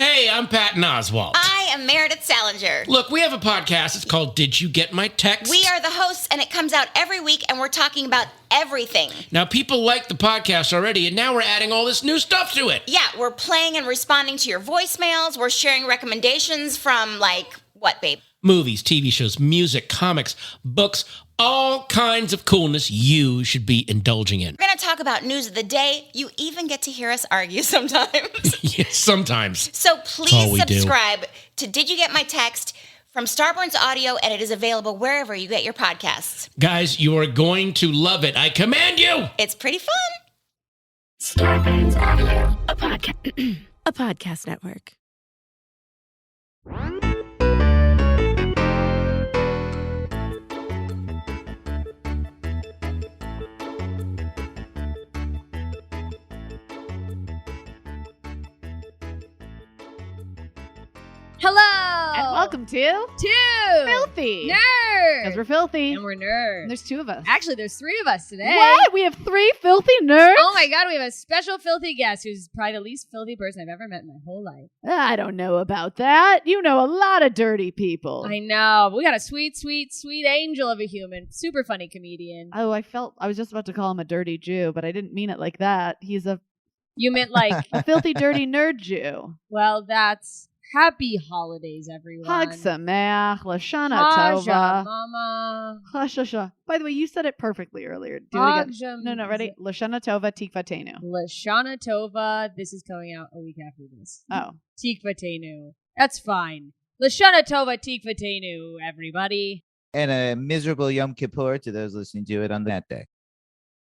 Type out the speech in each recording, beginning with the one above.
Hey, I'm Patton Oswalt. I am Meredith Salinger. Look, we have a podcast. It's called Did You Get My Text? We are the hosts, and it comes out every week, and we're talking about everything. Now, people like the podcast already, and now we're adding all this new stuff to it. Yeah, we're playing and responding to your voicemails. We're sharing recommendations from, what, babe? Movies, TV shows, music, comics, books, all kinds of coolness you should be indulging in. We're going to talk about news of the day. You even get to hear us argue sometimes. Yes, sometimes. So please subscribe to Did You Get My Text from Starburns Audio, and it is available wherever you get your podcasts. Guys, you are going to love it. I command you. It's pretty fun. Starburns Audio, a podcast network. Hello! And welcome to Filthy Nerds! Because we're filthy. And we're nerds. And there's two of us. Actually, there's three of us today. What? We have three filthy nerds? Oh my god, we have a special filthy guest who's probably the least filthy person I've ever met in my whole life. I don't know about that. You know a lot of dirty people. I know. But we got a sweet, sweet, sweet angel of a human. Super funny comedian. Oh, I was just about to call him a dirty Jew, but I didn't mean it like that. He's a You meant like... a filthy, dirty nerd Jew. Well, that's... Happy holidays, everyone. Chag Sameach, Lashana Haja Tova. Mama. Chashasha. By the way, you said it perfectly earlier. Do it again. No, ready? Lashana Tova, Tikvatenu. Lashana Tova. This is coming out a week after this. Oh. Tikvatenu. That's fine. Lashana Tova, Tikvatenu, everybody. And a miserable Yom Kippur to those listening to it on that day.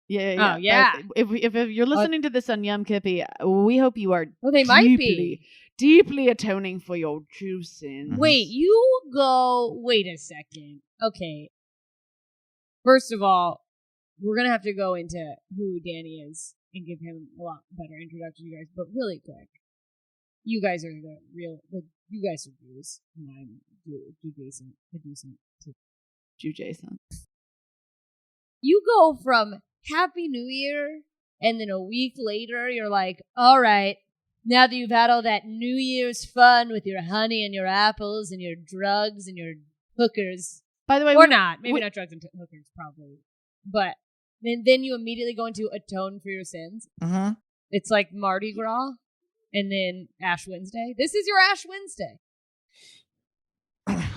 Yeah. Oh, yeah. If you're listening to this on Yom Kippur, we hope you are Well, they might be. Deeply atoning for your true sins. Wait a second. Okay. First of all, we're going to have to go into who Danny is and give him a lot better introduction to you guys. But really quick, you guys are you guys are Jews. And I'm Jew-Jason. Jew-Jason. You go from Happy New Year, and then a week later, you're like, all right, now that you've had all that New Year's fun with your honey and your apples and your drugs and your hookers. By the way, or not. Maybe not drugs and hookers, probably. But then you immediately go into atone for your sins. Mm-hmm. It's like Mardi Gras and then Ash Wednesday. This is your Ash Wednesday.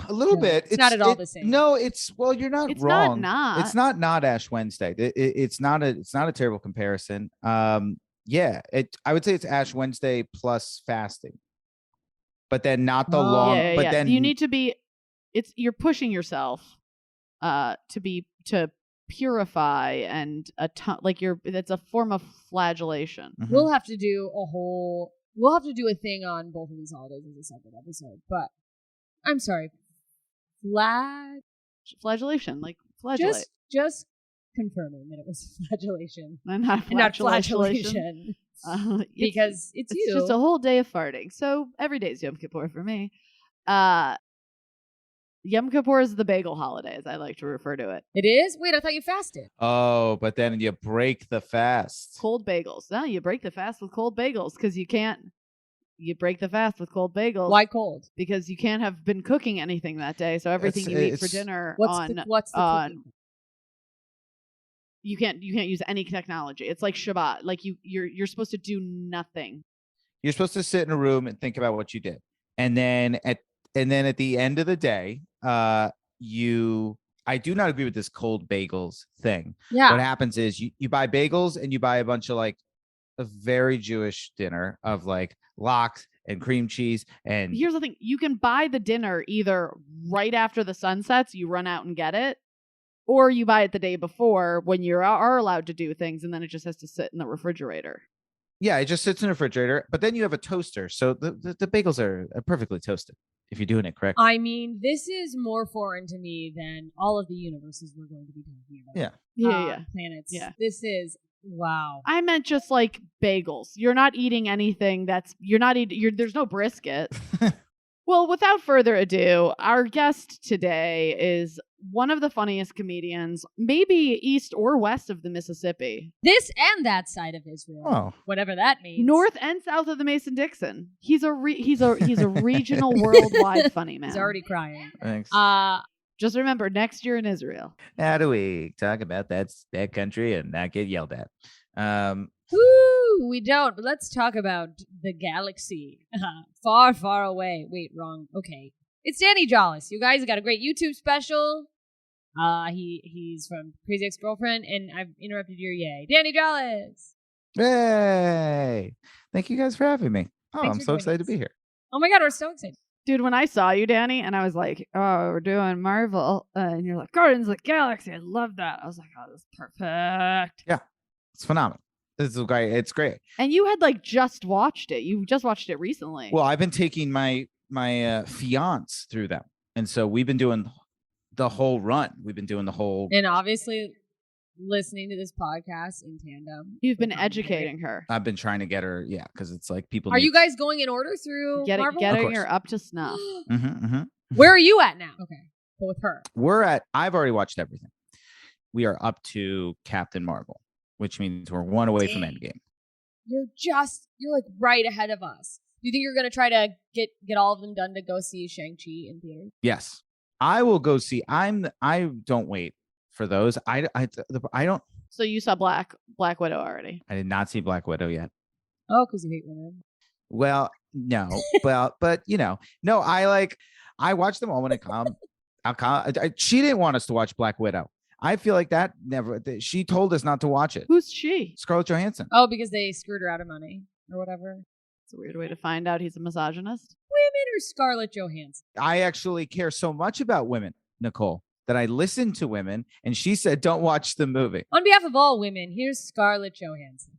A little bit. It's not at all the same. No, you're not wrong. It's not Ash Wednesday. It's not a terrible comparison. Yeah, I would say it's Ash Wednesday plus fasting, but then not the long. Yeah, but then you need to be. You're pushing yourself, to purify and that's a form of flagellation. Mm-hmm. We'll have to do a thing on both of these holidays as a separate episode. But I'm sorry, flagellation, like flagellate. Just confirming that it was flagellation and not flagellation. Because it's you. It's just a whole day of farting. So every day is Yom Kippur for me. Yom Kippur is the bagel holiday, as I like to refer to it. It is? Wait, I thought you fasted. Oh, but then you break the fast. Cold bagels. No, you break the fast with cold bagels because you can't. You break the fast with cold bagels. Why cold? Because you can't have been cooking anything that day. So everything you eat for dinner what's the cooking? You can't use any technology. It's like Shabbat. Like you're supposed to do nothing. You're supposed to sit in a room and think about what you did, and then at the end of the day, I do not agree with this cold bagels thing. Yeah. What happens is you buy bagels and you buy a bunch of like a very Jewish dinner of like lox and cream cheese. And here's the thing: you can buy the dinner either right after the sun sets, you run out and get it. Or you buy it the day before when you are allowed to do things, and then it just has to sit in the refrigerator. Yeah, it just sits in the refrigerator. But then you have a toaster, so the bagels are perfectly toasted if you're doing it correctly. I mean, this is more foreign to me than all of the universes we're going to be talking about. Yeah. Planets. Yeah. This is wow. I meant just like bagels. You're not eating anything there's no brisket. Well, without further ado, our guest today is one of the funniest comedians, maybe east or west of the Mississippi. This and that side of Israel. Oh. Whatever that means. North and south of the Mason-Dixon. He's a regional, worldwide funny man. He's already crying. Thanks. Just remember, next year in Israel. How do we talk about that country and not get yelled at? Woo, we don't. But let's talk about the galaxy. Far, far away. Wait, wrong. Okay. It's Danny Jollis. You guys got a great YouTube special. He's from Crazy Ex-Girlfriend, and I've interrupted your yay. Danny Jollis. Hey, thank you guys for having me. Oh, Thanks I'm for so joining excited to us. be here. Oh my God, we're so excited. Dude, when I saw you, Danny, and I was like, oh, we're doing Marvel, and you're like, Guardians of the Galaxy, I love that. I was like, oh, this is perfect. Yeah, it's phenomenal. This is great. It's great. And you had like just watched it. You just watched it recently. Well, I've been taking my fiance through them, and so we've been doing the whole run. We've been doing the whole. And obviously, listening to this podcast in tandem. You've been educating her. I've been trying to get her, because it's like people. Are you guys going in order through Marvel? Getting her up to snuff. Where are you at now? Okay, but with her. I've already watched everything. We are up to Captain Marvel, which means we're one away from Endgame. You're like right ahead of us. Do you think you're gonna try to get all of them done to go see Shang-Chi in theaters? Yes, I will go see. I don't wait for those. I don't. So you saw Black Widow already. I did not see Black Widow yet. Oh, because you hate women. Well, no, but no. I watched them all when it come. She didn't want us to watch Black Widow. I feel like that never. She told us not to watch it. Who's she? Scarlett Johansson. Oh, because they screwed her out of money or whatever. It's a weird way to find out he's a misogynist. Women or Scarlett Johansson? I actually care so much about women, Nicole, that I listened to women, and she said, "Don't watch the movie." On behalf of all women, here's Scarlett Johansson.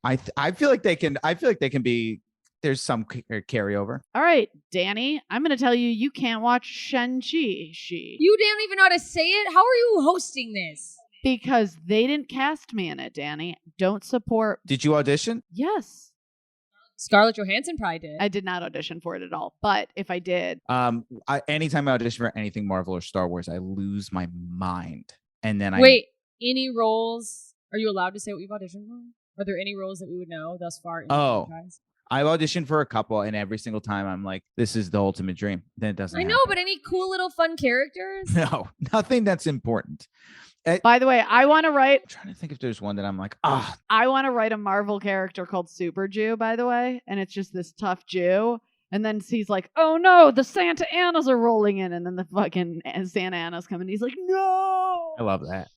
I feel like they can. I feel like they can be. There's some carryover. All right, Danny, I'm going to tell you, you can't watch Shang-Chi. You don't even know how to say it? How are you hosting this? Because they didn't cast me in it, Danny. Don't support. Did you audition? Yes. Scarlett Johansson probably did. I did not audition for it at all. But if I did. Anytime I audition for anything Marvel or Star Wars, I lose my mind. And then Wait, any roles? Are you allowed to say what you've auditioned for? Are there any roles that we would know thus far in the franchise? I've auditioned for a couple, and every single time I'm like, this is the ultimate dream. Then it doesn't happen. But any cool little fun characters? No, nothing that's important. By the way, I want to write. I'm trying to think if there's one that I'm like, I want to write a Marvel character called Super Jew, by the way. And it's just this tough Jew. And then he's like, oh no, the Santa Anas are rolling in. And then the fucking Santa Anas come in. He's like, no. I love that.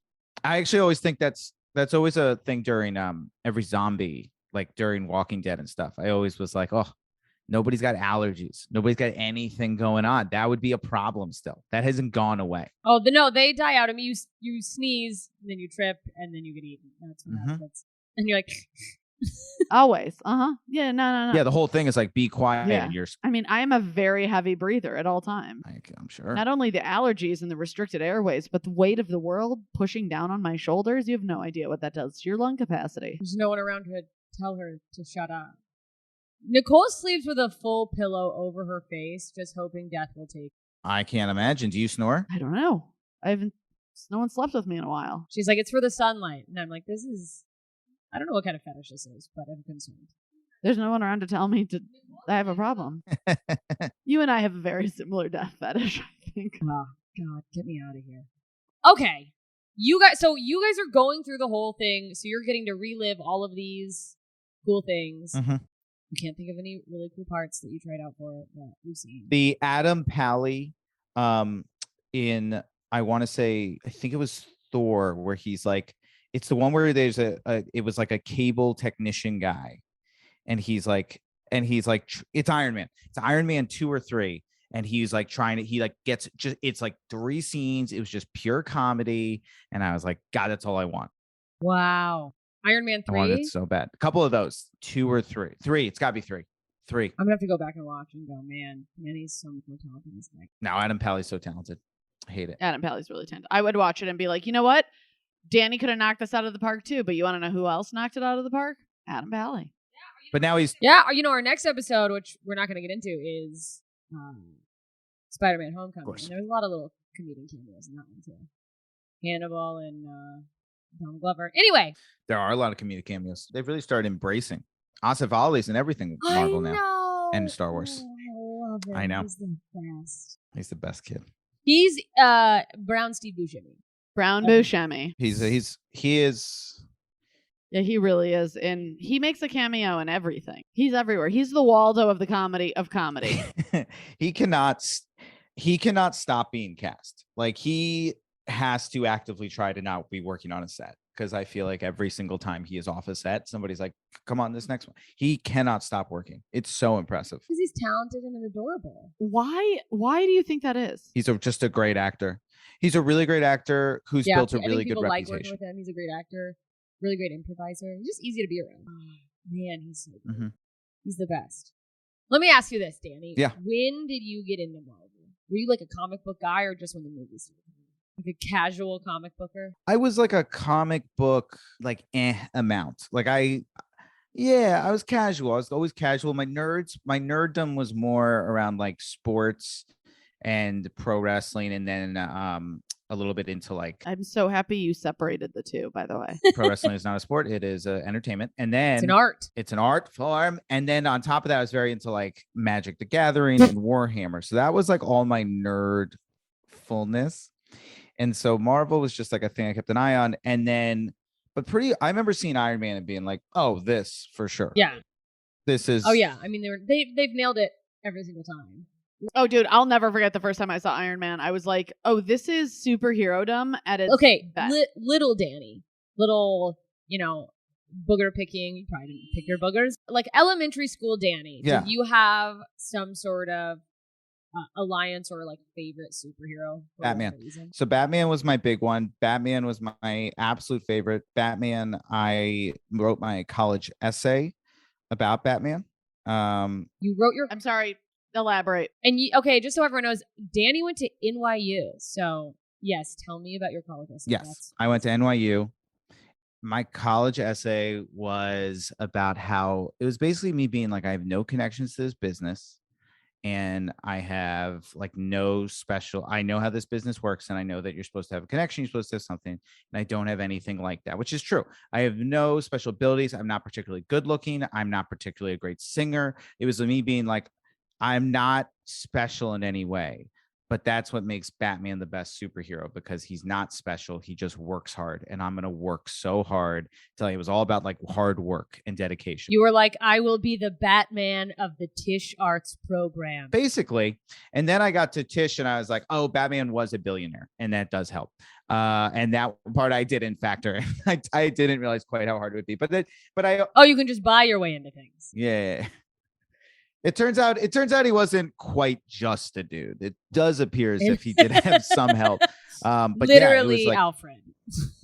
I actually always think that's always a thing during every zombie. Like during Walking Dead and stuff, I always was like, oh, nobody's got allergies. Nobody's got anything going on. That would be a problem still. That hasn't gone away. Oh, no, they die out. I mean, you sneeze, and then you trip, and then you get eaten. That's what happens. And you're like... Always. Yeah, no. Yeah, the whole thing is like, be quiet. Yeah. And you're... I mean, I am a very heavy breather at all times. I'm sure. Not only the allergies and the restricted airways, but the weight of the world pushing down on my shoulders. You have no idea what that does to your lung capacity. There's no one around to tell her to shut up. Nicole sleeps with a full pillow over her face, just hoping death will take. I can't imagine. Do you snore? I don't know. No one slept with me in a while. She's like, it's for the sunlight. And I'm like, I don't know what kind of fetish this is, but I'm concerned. There's no one around to tell me I have a problem. You and I have a very similar death fetish, I think. Oh, God, get me out of here. Okay. You guys are going through the whole thing, so you're getting to relive all of these cool things. You can't think of any really cool parts that you tried out for it that you've seen. The Adam Pally in, I want to say, I think it was Thor, where he's like, it's the one where there's it was like a cable technician guy. And he's like, it's Iron Man. It's Iron Man 2 or 3. And he's like it's like 3 scenes. It was just pure comedy. And I was like, God, that's all I want. Wow. Iron Man 3? I wanted it so bad. A couple of those, 2 or 3. 3. It's got to be 3. 3. I'm going to have to go back and watch and go, man, he's so much more talented than this guy. No, Adam Pally's so talented. I hate it. Adam Pally's really talented. I would watch it and be like, you know what? Danny could have knocked this out of the park too, but you want to know who else knocked it out of the park? Adam Pally. But now he's... Yeah, our next episode, which we're not going to get into, is Spider-Man: Homecoming. course. And there was a lot of little comedic cameos in that one too. Hannibal and Donald Glover. Anyway, There are a lot of comedic cameos. They've really started embracing Asif Ali's and everything with Marvel I now. know. And Star Wars. Oh, I love him. I know. He's the best. He's the best kid. He's Brown Steve Buscemi. Brown Okay. Buscemi. He is. Yeah, he really is. And he makes a cameo in everything. He's everywhere. He's the Waldo of the comedy of comedy. he cannot stop being cast. Like, he has to actively try to not be working on a set, because I feel like every single time he is off a set, somebody's like, come on, this next one. He cannot stop working. It's so impressive. Because he's talented and adorable. Why do you think that is? He's just a great actor. He's a really great actor who's built a I think really good people like working reputation. with him. He's a great actor, really great improviser. He's just easy to be around. Man, he's so good. Mhm. He's the best. Let me ask you this, Danny. Yeah. When did you get into Marvel? Were you like a comic book guy or just when the movies started? Like a casual comic booker? I was like a comic book amount. Like I was casual. I was always casual. My nerddom was more around like sports and pro wrestling, and then a little bit into like I'm so happy you separated the two, by the way. pro wrestling is not a sport, it is entertainment. And then It's an art. It's an art form. And then on top of that, I was very into like Magic the Gathering and Warhammer. So that was like all my nerd fullness. And so Marvel was just like a thing I kept an eye on. And then, I remember seeing Iron Man and being like, oh, this for sure. Yeah. This is. Oh yeah. I mean, they've nailed it every single time. Oh, dude, I'll never forget the first time I saw Iron Man. I was like, oh, this is superhero-dom at its Okay, best. little Danny, little, booger picking. You probably didn't pick your boogers. Like elementary school Danny. Yeah. Did you have some sort of alliance or like favorite superhero? For Batman. whatever reason? So Batman was my big one. Batman was my absolute favorite. Batman, I wrote my college essay about Batman. You wrote your I'm sorry, elaborate. and okay, just so everyone knows, Danny went to NYU. So yes, tell me about your college essay. Yes, I went to NYU. My college essay was about how it was basically me being like, I have no connections to this business, and I have like I know how this business works, and I know that you're supposed to have a connection, you're supposed to have something, and I don't have anything like that, which is true. I have no special abilities. I'm not particularly good looking. I'm not particularly a great singer. It was me being like, I'm not special in any way. But that's what makes Batman the best superhero, because he's not special. He just works hard. And I'm going to work so hard. It was all about like hard work and dedication. You were like, I will be the Batman of the Tisch Arts program. Basically. And then I got to Tisch and I was like, oh, Batman was a billionaire. And that does help. And that part I didn't factor. I didn't realize quite how hard it would be. But you can just buy your way into things. Yeah. It turns out he wasn't quite just a dude. It does appear as if he did have some help. But literally, yeah, it was like, Alfred.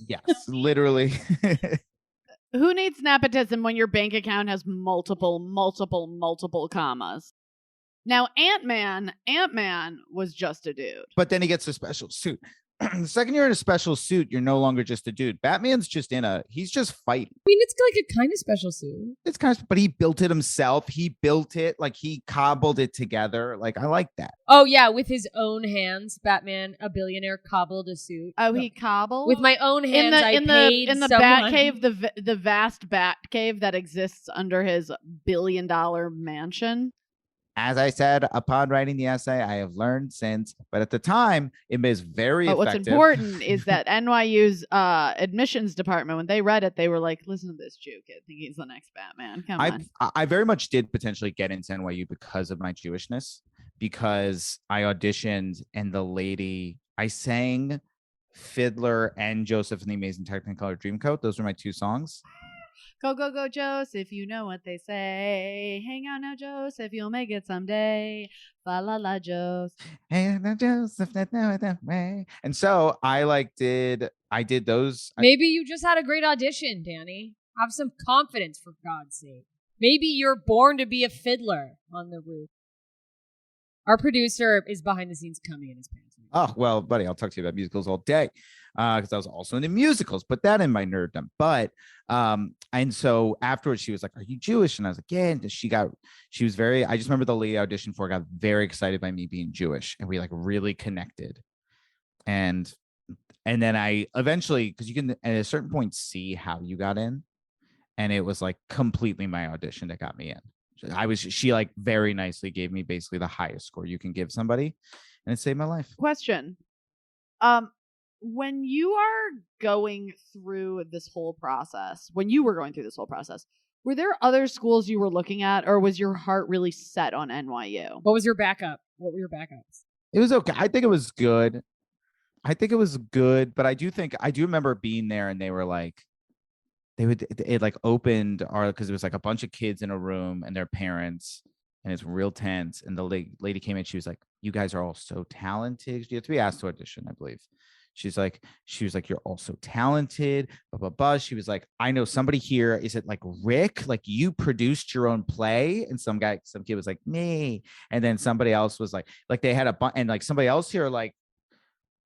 yes, literally. Who needs nepotism when your bank account has multiple commas? Now, Ant-Man was just a dude. But then he gets a special suit. The second you're in a special suit, you're no longer just a dude. Batman's just he's just fighting. I mean, it's like a kind of special suit. It's kind of, but he built it himself. He built it, like he cobbled it together. Like, I like that. Oh yeah, with his own hands, Batman, a billionaire, cobbled a suit. Oh, he cobbled With my own hands. in the someone. Batcave, the vast Batcave that exists under his $1 billion mansion. As I said, upon writing the essay, I have learned since, but at the time, it was very effective. What's important is that NYU's admissions department, when they read it, they were like, listen to this Jew kid, think he's the next Batman. Come on. I very much did potentially get into NYU because of my Jewishness, because I auditioned and the lady, I sang Fiddler and Joseph and the Amazing Technicolor Dreamcoat. Those were my two songs. Go, go, go, Joseph, you know what they say. Hang out now, Joseph, you'll make it someday. Fa la la, Joseph. Hey, now, Joseph, that know that way. And so I did those. Maybe you just had a great audition, Danny. Have some confidence, for God's sake. Maybe you're born to be a fiddler on the roof. Our producer is behind the scenes coming in his pants. Oh, well, buddy, I'll talk to you about musicals all day because I was also into musicals. Put that in my nerddom. But and so afterwards, she was like, "Are you Jewish?" And I was like, "Yeah." And she was very. I just remember the lady I auditioned for got very excited by me being Jewish, and we like really connected. And then I eventually, because you can at a certain point see how you got in, and it was like completely my audition that got me in. She like very nicely gave me basically the highest score you can give somebody, and it saved my life. Question. When you are going through this whole process, when you were going through this whole process, were there other schools you were looking at, or was your heart really set on NYU? What was your backup? What were your backups? It was okay. I think it was good. But I do remember being there, and they were like, it like opened because it was like a bunch of kids in a room and their parents, and it's real tense. And the lady came in, she was like, "You guys are all so talented. You have to be asked to audition, I believe." She was like, "You're all so talented, blah, blah, blah." She was like, "I know somebody here. Is it like Rick? Like you produced your own play?" And some kid was like, "Me." And then somebody else was like they had and like somebody else here, like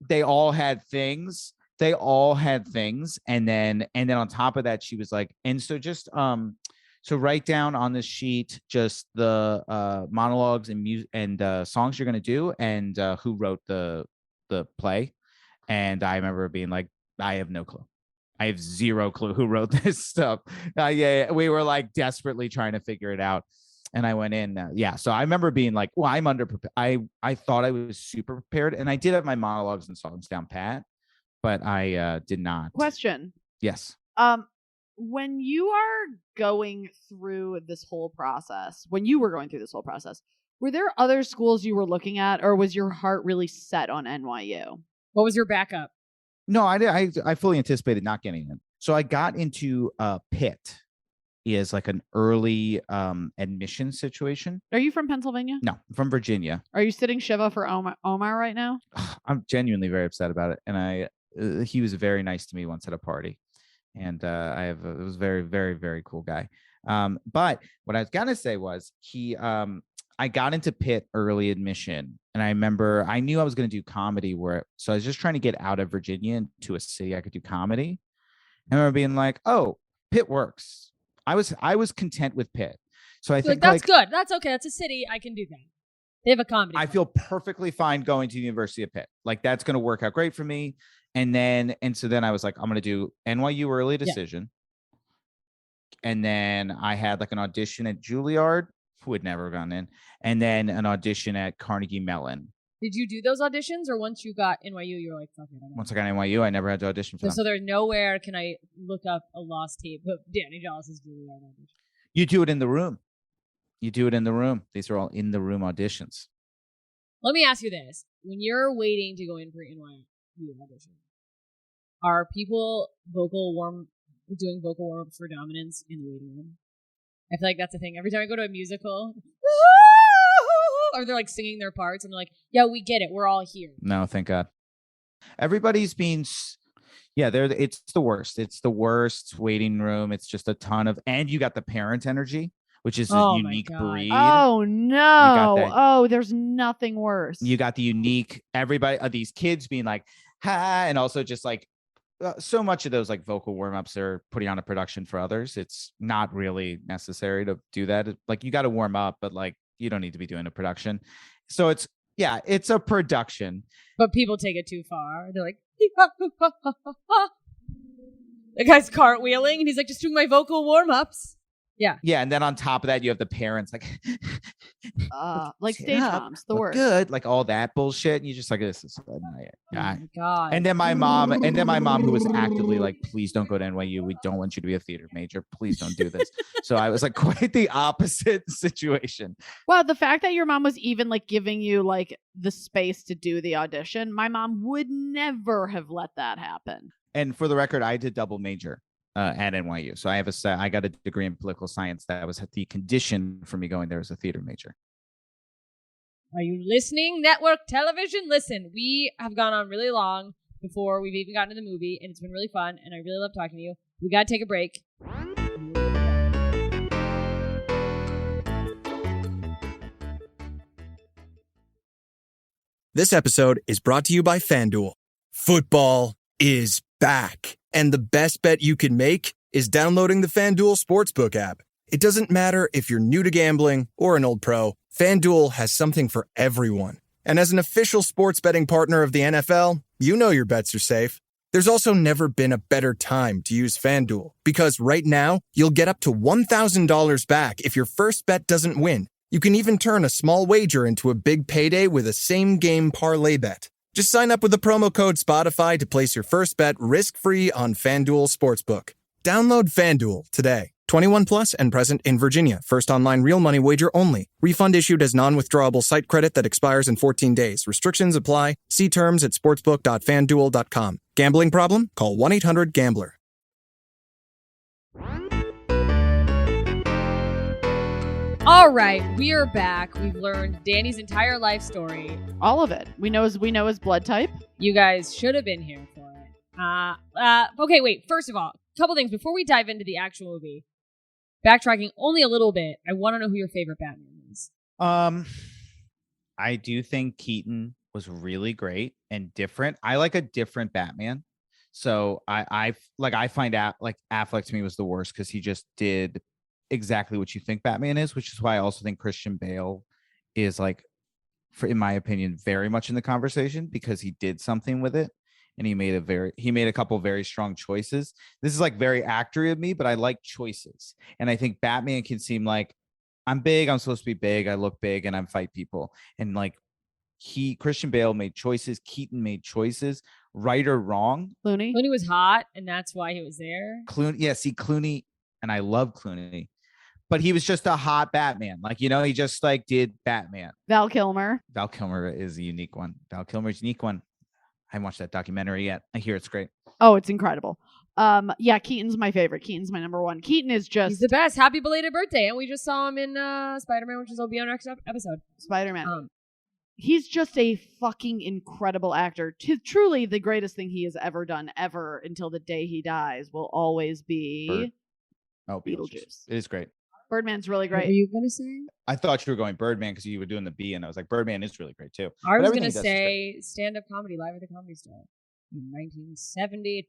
they all had things. And then on top of that, she was like, and so just so write down on this sheet just the monologues and music and songs you're gonna do, and who wrote the play. And I remember being like, I have no clue. I have zero clue who wrote this stuff. Yeah, we were like desperately trying to figure it out. And I went in. So I remember being like, well, I'm underprepared. I thought I was super prepared, and I did have my monologues and songs down pat, but I did not. Question. Yes. When you are going through this whole process, were there other schools you were looking at, or was your heart really set on NYU? What was your backup? No, I fully anticipated not getting in. So I got into Pitt is like an early admission situation. Are you from Pennsylvania? No, I'm from Virginia. Are you sitting Shiva for Omar right now? I'm genuinely very upset about it. And he was very nice to me once at a party. And it was a very, very, very cool guy. But what I was gonna say was I got into Pitt early admission, and I remember I knew I was going to do comedy so I was just trying to get out of Virginia into a city I could do comedy. And I remember being like, "Oh, Pitt works." I was content with Pitt. So I think that's good. That's okay. That's a city. I can do that. They have a comedy. I feel perfectly fine going to the University of Pitt. Like that's going to work out great for me. And so then I was like, I'm going to do NYU early decision. Yeah. And then I had like an audition at Juilliard, who had never gone in, and then an audition at Carnegie Mellon. Did you do those auditions, or once you got NYU, you were like, "Fuck it"? Once I got NYU, I never had to audition for them. So there's nowhere can I look up a lost tape of Danny Dallas's Juilliard audition. You do it in the room. These are all in the room auditions. Let me ask you this: when you're waiting to go in for NYU audition, are people doing vocal warm-ups for dominance in the waiting room? I feel like that's a thing. Every time I go to a musical, or they're like singing their parts, and they're like, "Yeah, we get it. We're all here." No, thank God. Everybody's being, it's the worst. It's the worst waiting room. It's just a ton of, and you got the parent energy, which is a unique breed. Oh no! Oh, there's nothing worse. You got the unique these kids being like, "Ha," and also just like. So much of those like vocal warm-ups are putting on a production for others. It's not really necessary to do that. Like you got to warm up, but like you don't need to be doing a production. So it's a production. But people take it too far. They're like, the guy's cartwheeling and he's like, just doing my vocal warm-ups. Yeah. Yeah, and then on top of that, you have the parents like stage moms, the worst. Good, like all that bullshit, and you're just like, this is oh my God. And then my mom, who was actively like, please don't go to NYU. We don't want you to be a theater major. Please don't do this. So I was like quite the opposite situation. Well, the fact that your mom was even like giving you like the space to do the audition, my mom would never have let that happen. And for the record, I did double major. At NYU. So I got a degree in political science. That was the condition for me going there as a theater major. Are you listening, network television? Listen, we have gone on really long before we've even gotten to the movie, and it's been really fun, and I really love talking to you. We got to take a break. This episode is brought to you by FanDuel. Football is back, and the best bet you can make is downloading the FanDuel Sportsbook app. It doesn't matter if you're new to gambling or an old pro, FanDuel has something for everyone. And as an official sports betting partner of the NFL, you know your bets are safe. There's also never been a better time to use FanDuel, because right now, you'll get up to $1,000 back if your first bet doesn't win. You can even turn a small wager into a big payday with a same-game parlay bet. Just sign up with the promo code Spotify to place your first bet risk-free on FanDuel Sportsbook. Download FanDuel today. 21 plus and present in Virginia. First online real money wager only. Refund issued as non-withdrawable site credit that expires in 14 days. Restrictions apply. See terms at sportsbook.fanduel.com. Gambling problem? Call 1-800-GAMBLER. All right, we are back. We've learned Danny's entire life story. All of it. We know his blood type. You guys should have been here for it. Okay, wait. First of all, a couple things before we dive into the actual movie. Backtracking only a little bit, I want to know who your favorite Batman is. I do think Keaton was really great and different. I like a different Batman. So I find out like Affleck to me was the worst because he just did exactly what you think Batman is, which is why I also think Christian Bale is like, in my opinion, very much in the conversation because he did something with it and he made a couple very strong choices. This is like very actory of me, but I like choices. And I think Batman can seem like I'm big, I'm supposed to be big, I look big and I'm fight people. And like Christian Bale made choices, Keaton made choices, right or wrong. Clooney was hot and that's why he was there. Clooney, and I love Clooney. But he was just a hot Batman. Like, he just like did Batman. Val Kilmer is a unique one. Val Kilmer's a unique one. I haven't watched that documentary yet. I hear it's great. Oh, it's incredible. Yeah, Keaton's my favorite. Keaton's my number one. Keaton is just... He's the best. Happy belated birthday. And we just saw him in Spider-Man, which will be on our next episode. Spider-Man. He's just a fucking incredible actor. Truly the greatest thing he has ever done, ever, until the day he dies, will always be... Beetlejuice. It is great. Birdman's really great. What were you going to say? I thought you were going Birdman because you were doing the B, and I was like, Birdman is really great too. I was going to say stand-up comedy, Live at the Comedy Store in 1979.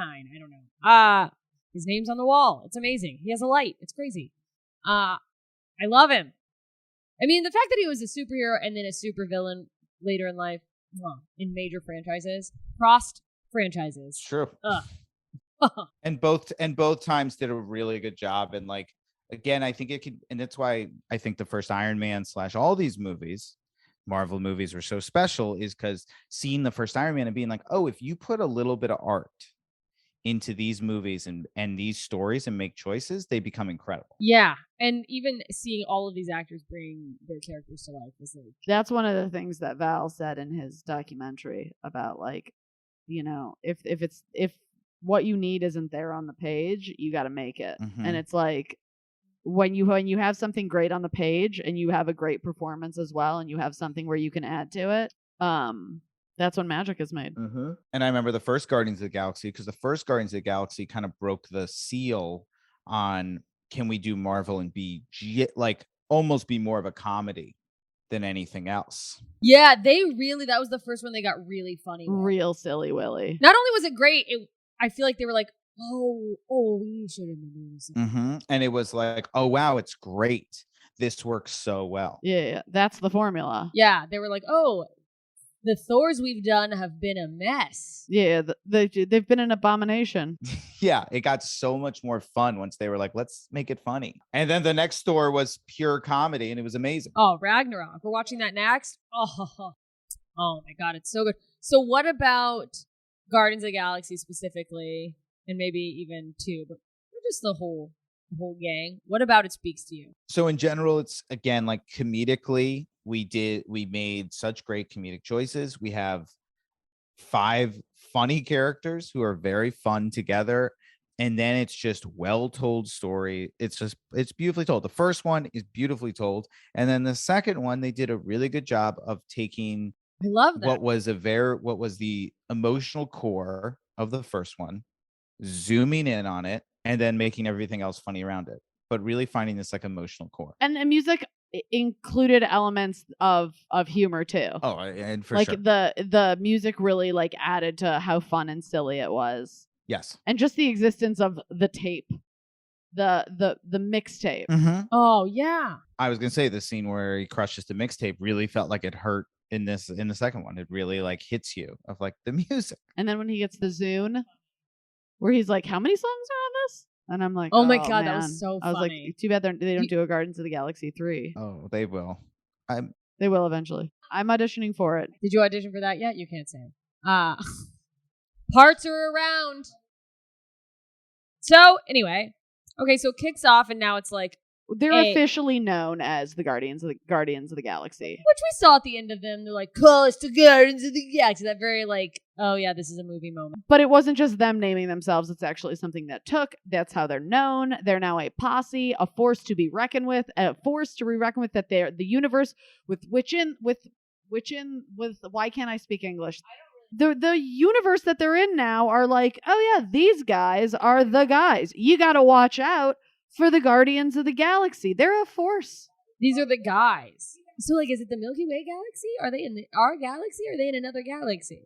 I don't know. His name's on the wall. It's amazing. He has a light. It's crazy. I love him. I mean, the fact that he was a superhero and then a supervillain later in life, in major franchises, Prost franchises. True. and both times did a really good job. And like, again, I think it could, and that's why I think the first Iron Man / all these movies, Marvel movies, were so special, is because seeing the first Iron Man and being like, oh, if you put a little bit of art into these movies and these stories and make choices, they become incredible. Yeah, and even seeing all of these actors bring their characters to life is like... That's one of the things that Val said in his documentary about, like, if what you need isn't there on the page, you got to make it. Mm-hmm. And it's like, when you have something great on the page and you have a great performance as well, and you have something where you can add to it, that's when magic is made. Mm-hmm. And I remember the first Guardians of the Galaxy, because the first Guardians of the Galaxy kind of broke the seal on, can we do Marvel and be like almost be more of a comedy than anything else? Yeah, that was the first one they got really funny with. Real silly Willy. Not only was it great, I feel like they were like, we should have been doing this. Mm-hmm. And it was like, oh, wow, it's great. This works so well. Yeah, that's the formula. Yeah, they were like, the Thors we've done have been a mess. Yeah, they've been an abomination. Yeah, it got so much more fun once they were like, let's make it funny. And then the next Thor was pure comedy, and it was amazing. Oh, Ragnarok. We're watching that next. Oh my God, it's so good. So what about Guardians of the Galaxy specifically, and maybe even 2, but just the whole gang? What about it speaks to you? So in general, it's, again, like comedically, we made such great comedic choices. We have 5 funny characters who are very fun together. And then it's just well-told story. It's beautifully told. The first one is beautifully told. And then the second one, they did a really good job of taking I love that. what was the emotional core of the first one, zooming in on it, and then making everything else funny around it. But really finding this like emotional core. And music included elements of humor too. Oh, and for like sure. the music really like added to how fun and silly it was. Yes. And just the existence of the tape, the mixtape. Mm-hmm. Oh yeah. I was gonna say the scene where he crushes the mixtape really felt like it hurt in the second one. It really like hits you of like the music. And then when he gets the Zune, where he's like, "How many songs are on this?" And I'm like, Oh my God, man. that was so I was funny. like, too bad they don't do a Guardians of the Galaxy 3. Oh, they will. They will eventually. I'm auditioning for it. Did you audition for that yet? You can't say. Parts are around. So anyway, okay, so it kicks off, and now it's like, They're officially known as the Guardians of the Galaxy. which we saw at the end of them. They're like, call us the Guardians of the Galaxy. That very like, oh yeah, this is a movie moment. But it wasn't just them naming themselves. It's actually something that took. That's how they're known. They're now a posse, a force to be reckoned with, that they're the universe with why can't I speak English? The universe that they're in now are like, oh yeah, these guys are the guys. You got to watch out for the Guardians of the Galaxy. They're a force. These are the guys. So like, is it the Milky Way galaxy? Are they in our galaxy? Or are they in another galaxy?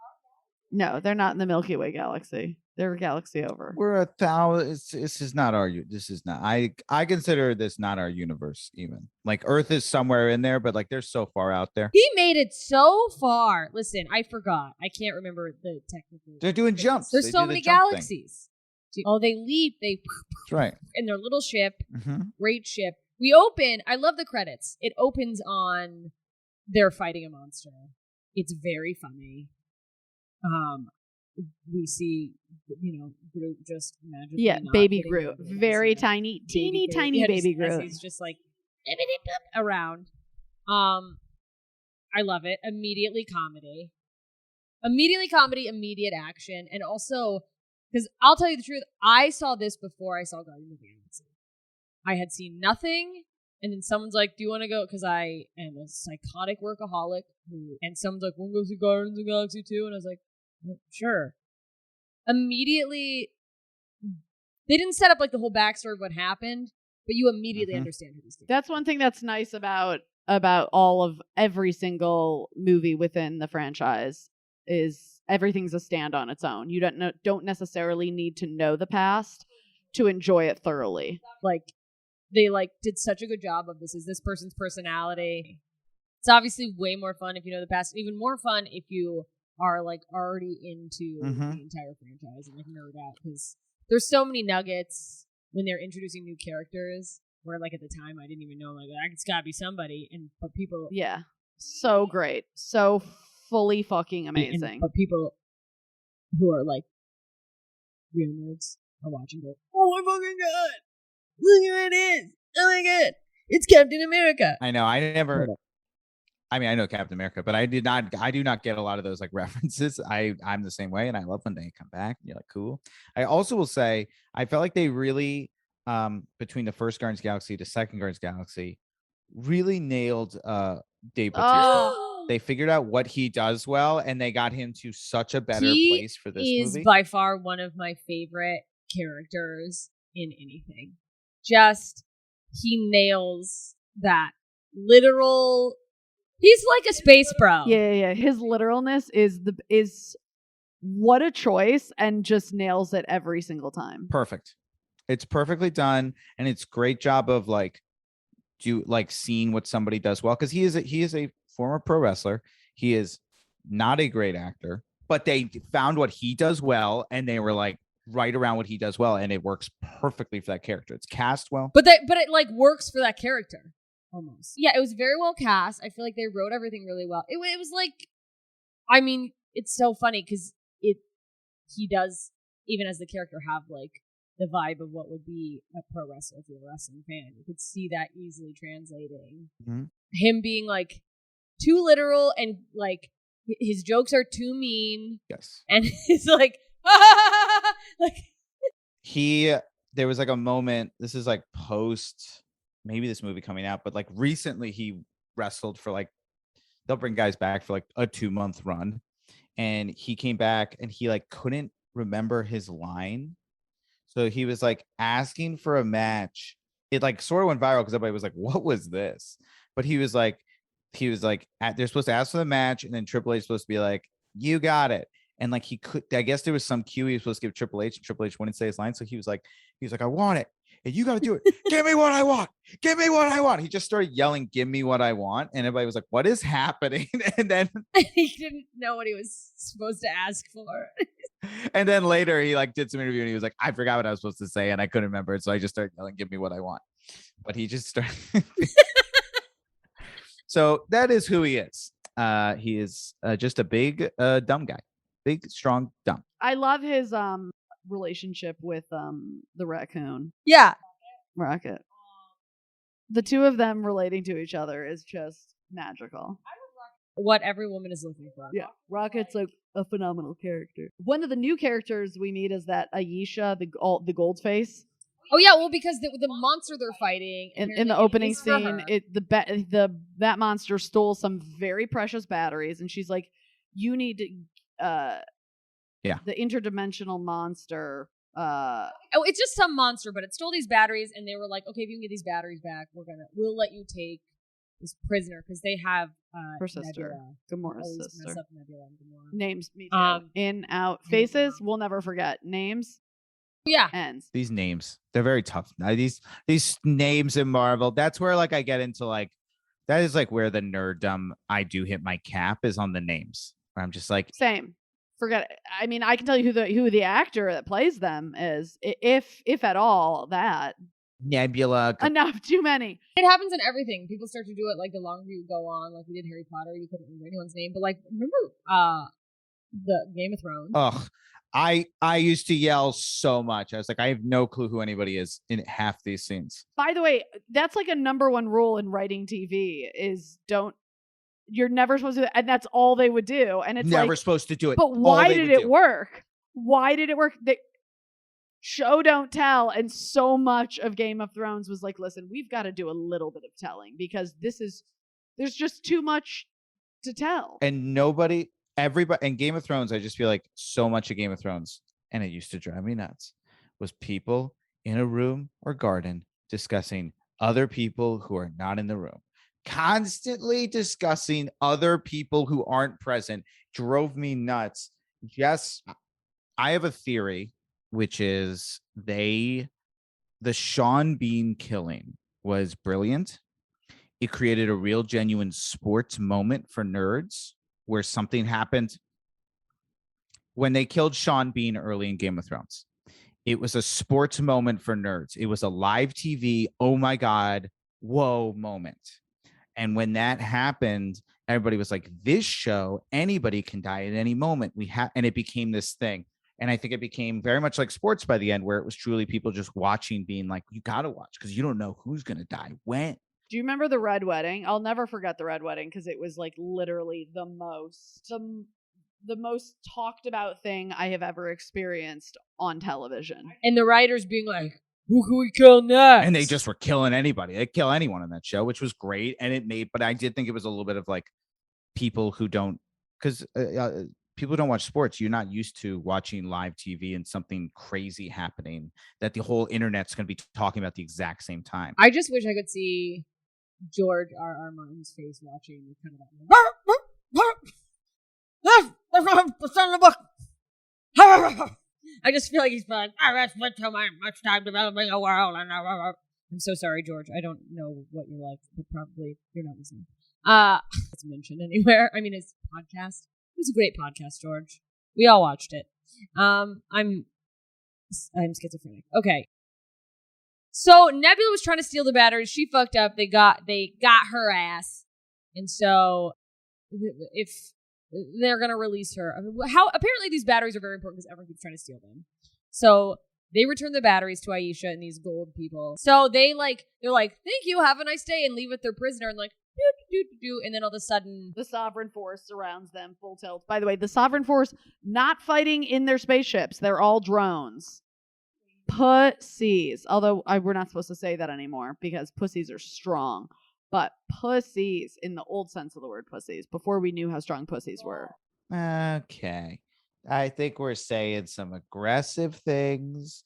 No, they're not in the Milky Way galaxy. They're a galaxy over. We're 1,000. This is not our. This is not. I consider this not our universe. Even like Earth is somewhere in there, but like they're so far out there. He made it so far. Listen, I forgot. I can't remember the technical. They're doing jumps. There's They so do the many jump thing. galaxies. Oh, they leap. They That's right. in their little ship. Mm-hmm. Great ship. We open. I love the credits. It opens on they're fighting a monster. It's very funny. We see, Groot just magically. Yeah, not baby hitting Groot, everybody. very So, tiny, teeny tiny Yeah, baby as Groot. he's just like around. I love it. Immediately comedy, immediate action, and also because I'll tell you the truth, I saw this before I saw Guardians of the Galaxy. I had seen nothing, and then someone's like, "Do you want to go?" Because I am a psychotic workaholic, and someone's like, "Want to go see Guardians of the Galaxy 2?" And I was like, "Sure." Immediately, they didn't set up like the whole backstory of what happened, but you immediately understand who this is. That's one thing that's nice about all of every single movie within the franchise is everything's a stand on its own. You don't necessarily need to know the past to enjoy it thoroughly. Like they did such a good job of this. Is this person's personality? It's obviously way more fun if you know the past. Even more fun if you are like already into the entire franchise and like nerd out, because there's so many nuggets when they're introducing new characters where like at the time I didn't even know like it's gotta be somebody, but people so great, so fully fucking amazing. But people who are like real nerds are watching go, oh my fucking god, look who it is, oh my god, it's Captain America. I know. I know Captain America, but I do not get a lot of those like references. I'm the same way, and I love when they come back. You're like, cool. I also will say I felt like they really between the first Guardians of the Galaxy to second Guardians of the Galaxy really nailed Dave Bautista. They figured out what he does well, and they got him to such a better place for this movie. He is by far one of my favorite characters in anything. Just he nails that literal. He's like a space bro. Yeah. His literalness is what a choice, and just nails it every single time. Perfect. It's perfectly done, and it's great job of seeing what somebody does well, because he is a former pro wrestler. He is not a great actor, but they found what he does well, and they were like right around what he does well, and it works perfectly for that character. It's cast well, but it like works for that character. Almost. Yeah, it was very well cast. I feel like they wrote everything really well. It was like, I mean, it's so funny because he does, even as the character, have like the vibe of what would be a pro wrestler if you're a wrestling fan. You could see that easily translating. Mm-hmm. Him being like too literal, and like his jokes are too mean. Yes. And he's like, like there was like a moment, this is like post maybe this movie coming out, but like recently he wrestled for like, they'll bring guys back for like a 2-month run, and he came back and he like couldn't remember his line, so he was like asking for a match. It like sort of went viral because everybody was like, what was this? But he was like, they're supposed to ask for the match, and then Triple H is supposed to be like, you got it. And like he could, I guess there was some cue he was supposed to give Triple H, and Triple H wouldn't say his line. So he was like, I want it. And you got to do it. Give me what I want. Give me what I want. He just started yelling, give me what I want. And everybody was like, what is happening? And then he didn't know what he was supposed to ask for. And then later he like did some interview and he was like, I forgot what I was supposed to say and I couldn't remember it. So I just started yelling, give me what I want. But he just started. So that is who he is. He is just a big dumb guy. Big, strong, dumb. I love his relationship with the raccoon. Yeah. Rocket. The two of them relating to each other is just magical. What every woman is looking for. Yeah. Rocket's like a phenomenal character. One of the new characters we meet is that Aisha, the gold face. Oh yeah, well because the monster they're fighting In the opening scene, that monster stole some very precious batteries, and she's like, "You need to, the interdimensional monster." Oh, it's just some monster, but it stole these batteries, and they were like, "Okay, if you can get these batteries back, we'll let you take this prisoner because they have her sister, Gamora's sister. Mess up Nebula and Gamora. Names, me too. In, out, faces. We'll never forget names. Yeah. Ends. These names, they're very tough. These names in Marvel, that's where like I get into like, that is like where the nerddom I do hit my cap is on the names. Where I'm just like, same. Forget it. I mean, I can tell you who the actor that plays them is, if at all, that. Nebula. Enough, too many. It happens in everything. People start to do it like the longer you go on, like we did Harry Potter, you couldn't remember anyone's name, but like remember the Game of Thrones? Ugh. I used to yell so much. I was like, I have no clue who anybody is in half these scenes. By the way, that's like a number one rule in writing TV is you're never supposed to, and that's all they would do. And it's never supposed to do it. But why did it work? Why did it work? Show don't tell. And so much of Game of Thrones was like, listen, we've got to do a little bit of telling because there's just too much to tell. And everybody in Game of Thrones, I just feel like so much of Game of Thrones, and it used to drive me nuts, was people in a room or garden discussing other people who are not in the room. Constantly discussing other people who aren't present drove me nuts. Yes, I have a theory, which is the Sean Bean killing was brilliant. It created a real genuine sports moment for nerds where something happened when they killed Sean Bean early in Game of Thrones. It was a sports moment for nerds. It was a live TV, oh my God, whoa moment. And when that happened, everybody was like, this show, anybody can die at any moment. And it became this thing. And I think it became very much like sports by the end, where it was truly people just watching, being like, you got to watch because you don't know who's going to die when. Do you remember the Red Wedding? I'll never forget the Red Wedding because it was like literally the most talked about thing I have ever experienced on television. And the writers being like, who can we kill next? And they just were killing anybody. They'd kill anyone on that show, which was great. And but I did think it was a little bit of like people who don't, because people don't watch sports. You're not used to watching live TV and something crazy happening that the whole internet's going to be talking about the exact same time. I just wish I could see George R.R. Martin's face watching kind of that. I just feel like he's like, I spent so much time developing a world. I'm so sorry, George. I don't know what you're like, but probably you're not listening. It's mentioned anywhere. I mean, his podcast. It was a great podcast, George. We all watched it. I'm schizophrenic. Okay. So Nebula was trying to steal the batteries. She fucked up. They got her ass. And so if they're going to release her. I mean, apparently these batteries are very important because everyone keeps trying to steal them. So they return the batteries to Aisha and these gold people. So they're like, thank you, have a nice day, and leave with their prisoner and like, and then all of a sudden the Sovereign Force surrounds them full tilt. By the way, the Sovereign Force not fighting in their spaceships. They're all drones. Pussies. Although we're not supposed to say that anymore because pussies are strong. But pussies in the old sense of the word pussies, before we knew how strong pussies were. Okay. I think we're saying some aggressive things.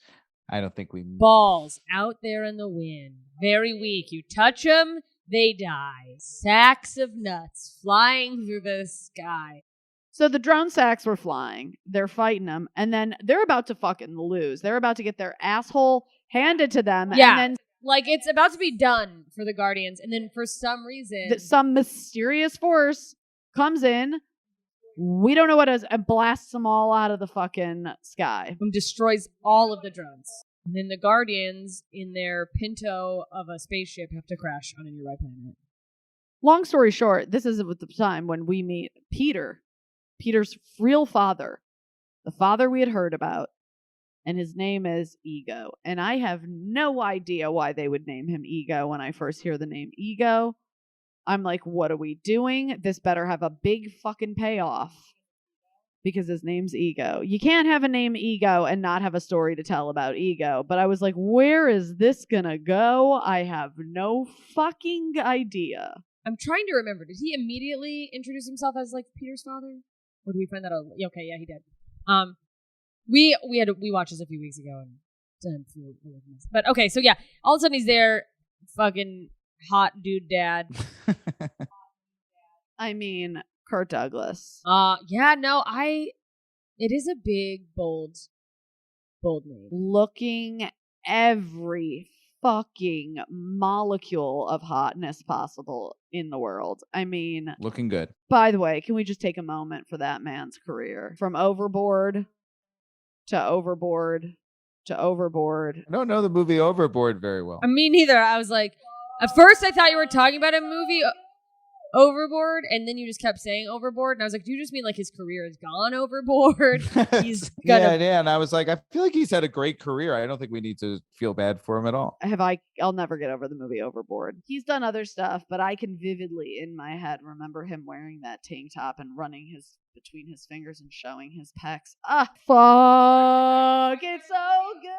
I don't think we... Balls out there in the wind. Very weak. You touch them, They die. Sacks of nuts flying through the sky. So the drone sacks were flying. They're fighting them. And then they're about to fucking lose. They're about to get their asshole handed to them. Yeah. And then Like, it's about to be done for the Guardians. And then for some reason... some mysterious force comes in. We don't know what it is. And blasts them all out of the fucking sky. and destroys all of the drones. And then the Guardians, in their Pinto of a spaceship, have to crash on a nearby planet. Long story short, this is at the time when we meet Peter's real father, the father we had heard about, and his name is Ego. And I have no idea why they would name him Ego when I first hear the name Ego. I'm like, what are we doing? This better have a big fucking payoff because his name's Ego. You can't have a name Ego and not have a story to tell about Ego. But I was like, where is this gonna go? I have no fucking idea. I'm trying to remember. Did he immediately introduce himself as, like, Peter's father? Or did we find that out? Okay, yeah, he did. We watched this a few weeks ago and but okay, so yeah, all of a sudden he's there, fucking hot dude dad. I mean, Kurt Douglas. Yeah, no, it is a big, bold name. Looking every fucking molecule of hotness possible in the world. I mean, Looking good. by the way, can we just take a moment for that man's career? From Overboard to Overboard to Overboard. I don't know the movie Overboard very well. Me neither. I was like, at first I thought you were talking about a movie, Overboard, and then you just kept saying Overboard, and I was like, do you just mean like his career has gone overboard? He's gonna... yeah, and I was like, I feel like he's had a great career. I don't think we need to feel bad for him at all. I'll never get over the movie Overboard. He's done other stuff, but I can vividly in my head remember him wearing that tank top and running between his fingers and showing his pecs. Fuck, it's so good.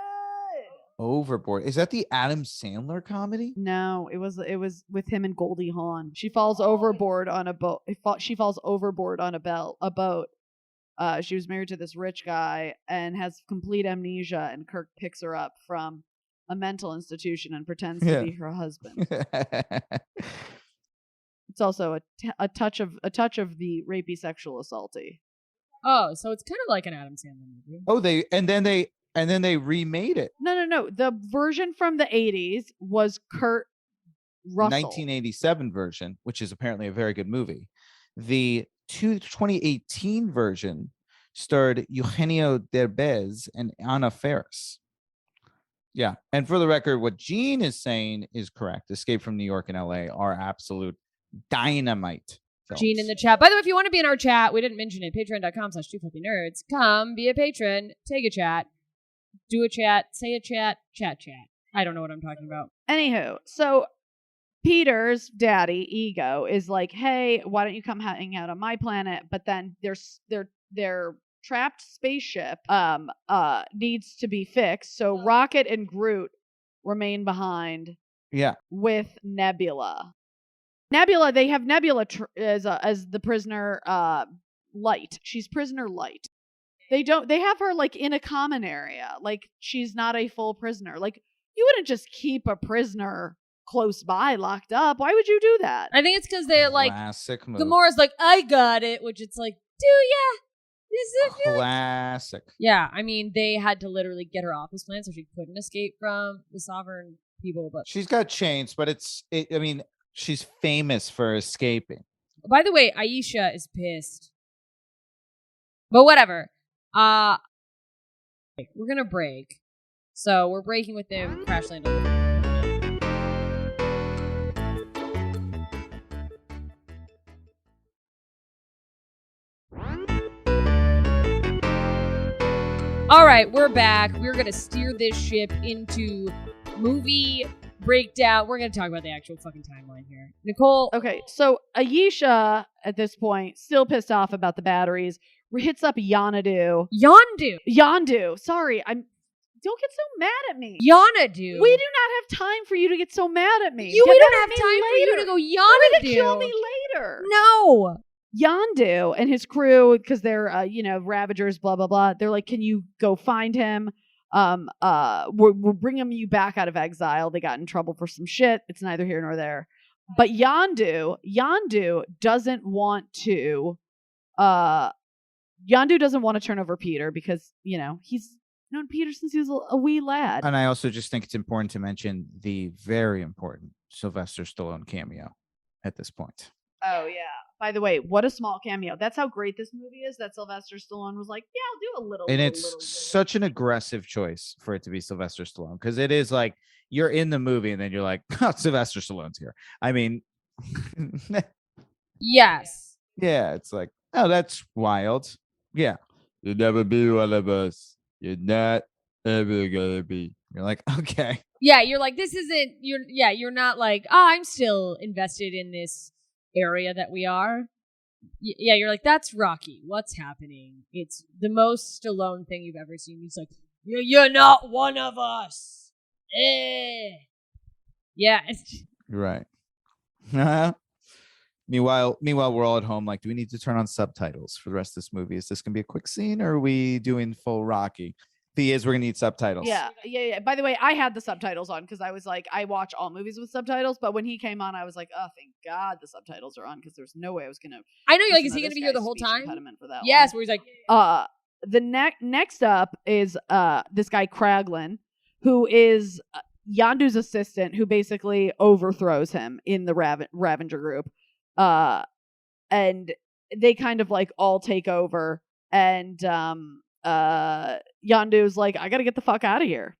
Overboard. Is that the Adam Sandler comedy? No, it was with him and Goldie Hawn. She falls overboard on a boat. She falls overboard on a boat. She was married to this rich guy and has complete amnesia, and Kirk picks her up from a mental institution and pretends to be her husband. It's also a touch of the rapey, sexual assaulty. Oh, so it's kind of like an Adam Sandler movie. Oh, and then they remade it. No. The version from the 80s was Kurt Russell. 1987 version, which is apparently a very good movie. The 2018 version starred Eugenio Derbez and Anna Faris. Yeah. And for the record, what Gene is saying is correct. Escape from New York and LA are absolute dynamite films. Gene in the chat. By the way, if you want to be in our chat, we didn't mention it. Patreon.com/250nerds. Come be a patron. Take a chat. Do a chat. Say a chat. Chat. I don't know what I'm talking about. Anywho, so Peter's daddy, Ego, is like, hey, why don't you come hang out on my planet? But then their trapped spaceship needs to be fixed. So Rocket and Groot remain behind. Yeah. With Nebula. They have Nebula as the prisoner Light. She's prisoner Light. They have her like in a common area. Like she's not a full prisoner. Like you wouldn't just keep a prisoner close by locked up. Why would you do that? I think it's because they're like, classic move. Gamora's like, I got it, which it's like, do ya? This is classic. Yeah, I mean, they had to literally get her off this planet so she couldn't escape from the sovereign people. But she's got chains, but I mean, she's famous for escaping. By the way, Aisha is pissed. But whatever. We're gonna break. So we're breaking with them crash landing. All right, we're back. We're gonna steer this ship into movie breakdown. We're gonna talk about the actual fucking timeline here. Nicole. Okay, so Aisha at this point still pissed off about the batteries. Hits up Yondu. Sorry, don't get so mad at me. Yondu. We do not have time for you to get so mad at me. We don't have time for you to go Yondu. You're gonna kill me later. No. Yondu and his crew, because they're Ravagers, blah blah blah. They're like, can you go find him? We're bringing you back out of exile. They got in trouble for some shit. It's neither here nor there. But Yondu doesn't want to turn over Peter because, he's known Peter since he was a wee lad. And I also just think it's important to mention the very important Sylvester Stallone cameo at this point. Oh, yeah. By the way, what a small cameo. That's how great this movie is, that Sylvester Stallone was like, yeah, I'll do a little. And it's such an aggressive choice for it to be Sylvester Stallone, because it is like you're in the movie and then you're like, oh, Sylvester Stallone's here. I mean, Yes. yeah, it's like, oh, that's wild. Yeah. You'll never be one of us. You're not ever gonna be. You're like, okay. Yeah, you're like, this isn't, you're not like, I'm still invested in this area that we are. Yeah, you're like, that's Rocky. What's happening? It's the most Stallone thing you've ever seen. He's like, you're not one of us. Yeah. Right. Meanwhile, we're all at home. Like, do we need to turn on subtitles for the rest of this movie? Is this gonna be a quick scene, or are we doing full Rocky? If he is, we're gonna need subtitles. Yeah. By the way, I had the subtitles on because I was like, I watch all movies with subtitles. But when he came on, I was like, oh, thank God the subtitles are on, because there's no way I was gonna. I know, you're like, is he gonna be here the whole time? For that yes, where he's like, the next up is this guy Kraglin, who is Yondu's assistant, who basically overthrows him in the Ravenger group. And they kind of like all take over, and Yondu's like, I gotta get the fuck out of here.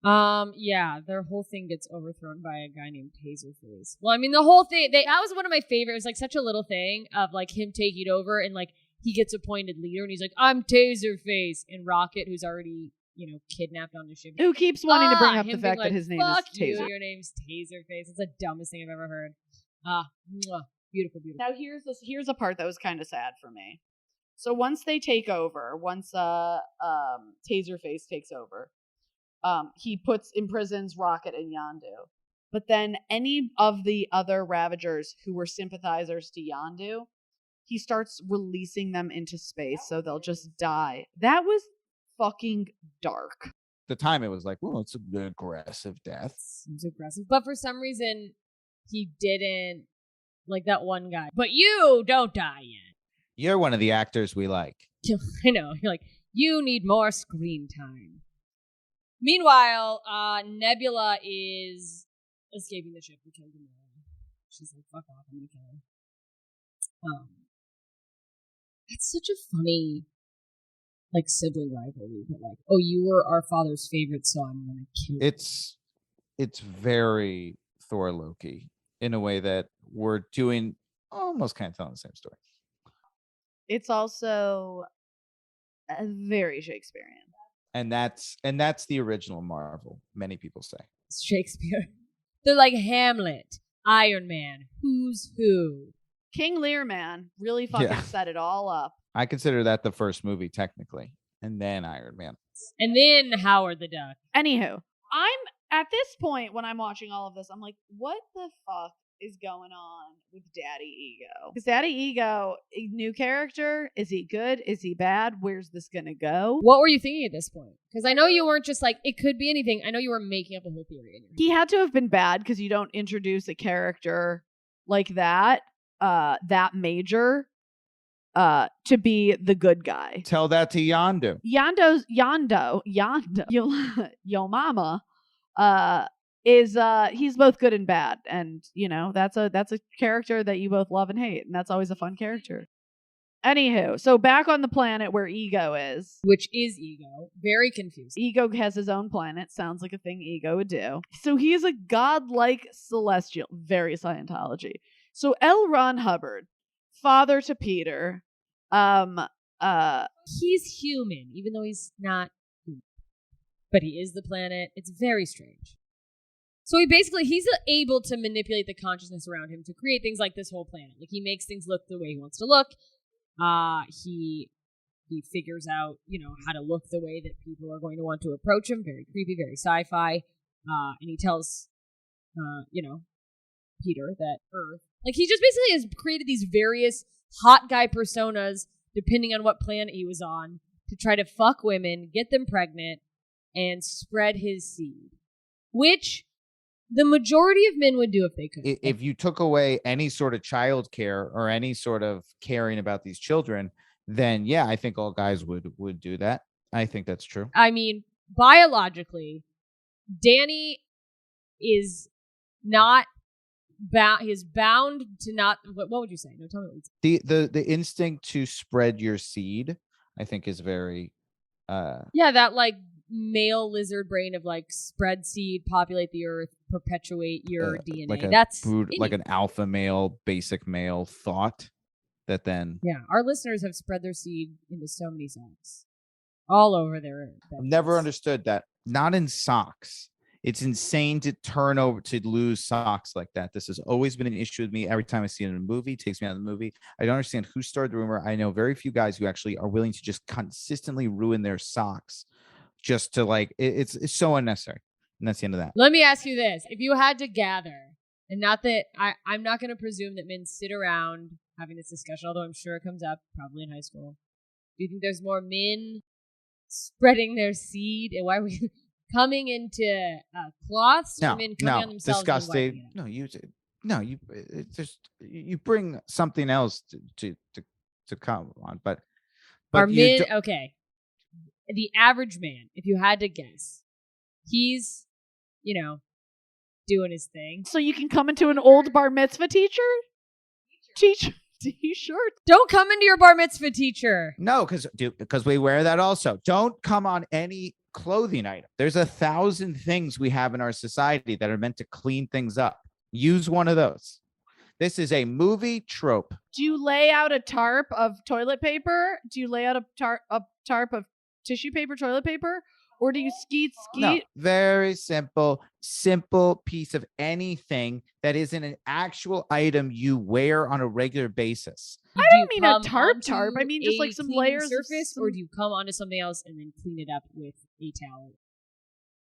Yeah, their whole thing gets overthrown by a guy named Taserface. Well, I mean, the whole thing, that was one of my favorites. It was like such a little thing of like him taking over, and like he gets appointed leader, and he's like, I'm Taserface, and Rocket, who's already, kidnapped on the ship, who keeps wanting to bring up the fact like, that his name is Taser. Your name's Taserface. It's the dumbest thing I've ever heard. Beautiful. Now here's a part that was kind of sad for me. So once they take over, Taserface takes over, he imprisons Rocket and Yondu. But then any of the other Ravagers who were sympathizers to Yondu, he starts releasing them into space so they'll just die. That was fucking dark. At the time, it was like, well, it's an aggressive death. Seems aggressive. But for some reason, he didn't, like that one guy. But you don't die yet. You're one of the actors we like. I know. You're like, you need more screen time. Meanwhile, Nebula is escaping the ship and killing Gamora. She's like, fuck off, I'm gonna kill her. It's such a funny, like, sibling rivalry. But like, oh, you were our father's favorite, so I'm gonna kill you. It's very Thor Loki in a way that we're doing almost kind of telling the same story. It's also very Shakespearean. And that's the original Marvel, many people say. Shakespeare. They're like Hamlet, Iron Man, who's who. King Lear, man, really fucking set it all up. I consider that the first movie, technically. And then Iron Man. And then Howard the Duck. Anywho, I'm at this point when I'm watching all of this, I'm like, what the fuck is going on with Daddy Ego? Because Daddy Ego, a new character, is he good? Is he bad? Where's this gonna go? What were you thinking at this point? Because I know you weren't just like, it could be anything. I know you were making up a whole theory in your head. He had to have been bad because you don't introduce a character like that, that major, to be the good guy. Tell that to Yondu. Yo mama, is he's both good and bad, and that's a character that you both love and hate, and that's always a fun character. Anywho, so back on the planet where Ego is, which is Ego, very confused. Ego has his own planet. Sounds like a thing Ego would do. So he is a godlike celestial, very Scientology. So L. Ron Hubbard, father to Peter, he's human, even though he's not human. But he is the planet. It's very strange. So he's able to manipulate the consciousness around him to create things like this whole planet. Like, he makes things look the way he wants to look. He figures out, how to look the way that people are going to want to approach him. Very creepy, very sci-fi. And he tells, Peter that Earth, like, he just basically has created these various hot guy personas depending on what planet he was on to try to fuck women, get them pregnant, and spread his seed. Which the majority of men would do if they could. If you took away any sort of child care or any sort of caring about these children, then yeah, I think all guys would do that. I think that's true. I mean, biologically, Danny is not bound. He's bound to not. What would you say? No, tell me what you'd say. The instinct to spread your seed, I think, is very. Yeah, that like male lizard brain of like spread seed, populate the earth, perpetuate your DNA. Like That's like an alpha male, basic male thought that then. Yeah, our listeners have spread their seed into so many socks all over their bedrooms. I've never understood that. Not in socks. It's insane to turn over to lose socks like that. This has always been an issue with me. Every time I see it in a movie, it takes me out of the movie. I don't understand who started the rumor. I know very few guys who actually are willing to just consistently ruin their socks just to like, it's so unnecessary. And that's the end of that. Let me ask you this. If you had to gather, and not that I'm not going to presume that men sit around having this discussion, although I'm sure it comes up probably in high school. Do you think there's more men spreading their seed? And why are we coming into cloths? No, or men coming on themselves? disgusting. You bring something else to come on, but are men okay? The average man, if you had to guess, he's doing his thing. So you can come into an old bar mitzvah teacher t-shirt. Don't come into your bar mitzvah teacher. No, because we wear that also. Don't come on any clothing item. There's 1,000 things we have in our society that are meant to clean things up. Use one of those. This is a movie trope. Do you lay out a tarp of toilet paper? Do you lay out a tarp of tissue paper, toilet paper? Or do you skeet? No, very simple piece of anything that isn't an actual item you wear on a regular basis. I don't mean a tarp. I mean just like some layers surface, or do you come onto something else and then clean it up with a towel?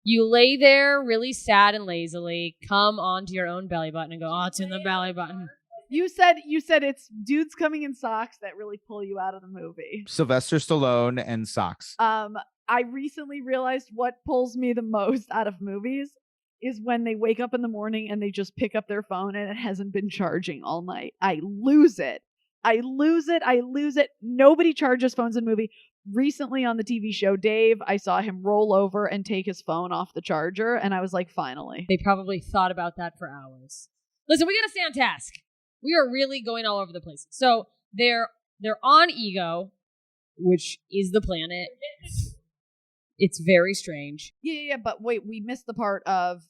You lay there really sad and lazily, come onto your own belly button and go, oh, it's in the belly button. You said it's dudes coming in socks that really pull you out of the movie. Sylvester Stallone and socks. I recently realized what pulls me the most out of movies is when they wake up in the morning and they just pick up their phone and it hasn't been charging all night. I lose it. Nobody charges phones in movie. Recently on the TV show Dave, I saw him roll over and take his phone off the charger, and I was like, finally. They probably thought about that for hours. Listen, we gotta stay on task. We are really going all over the place. So they're on Ego, which is the planet. It's very strange. Yeah, but wait, we missed the part of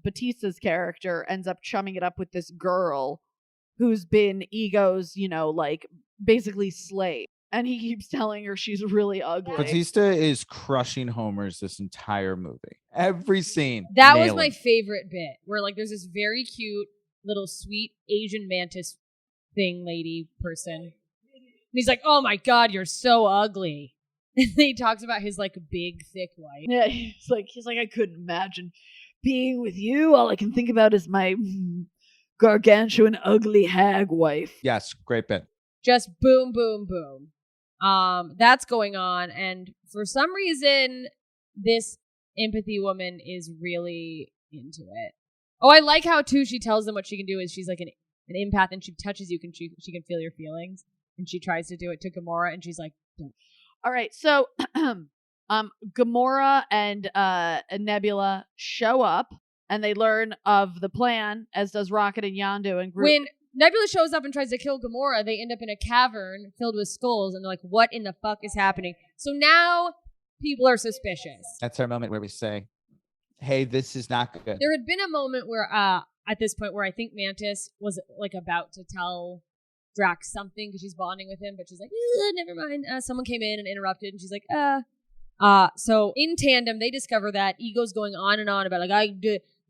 Batista's character ends up chumming it up with this girl who's been Ego's, like basically slave. And he keeps telling her she's really ugly. Batista is crushing homers this entire movie. Every scene. That was my favorite bit, where like there's this very cute little sweet Asian mantis thing lady person. And he's like, oh my God, you're so ugly. And then he talks about his like big, thick wife. Yeah, he's like, I couldn't imagine being with you. All I can think about is my gargantuan, ugly hag wife. Yes, great bit. Just boom, boom, boom. That's going on, and for some reason, this empathy woman is really into it. Oh, I like how too she tells them what she can do is she's like an empath, and she touches you, she can feel your feelings, and she tries to do it to Gamora, and she's like, don't. All right, so Gamora and Nebula show up, and they learn of the plan, as does Rocket and Yondu and Groot. When Nebula shows up and tries to kill Gamora, they end up in a cavern filled with skulls, and they're like, what in the fuck is happening? So now people are suspicious. That's our moment where we say, hey, this is not good. There had been a moment where, at this point, where I think Mantis was like about to tell Drax something because she's bonding with him, but she's like, never mind. Someone came in and interrupted, and she's like, So in tandem, they discover that Ego's going on and on about like,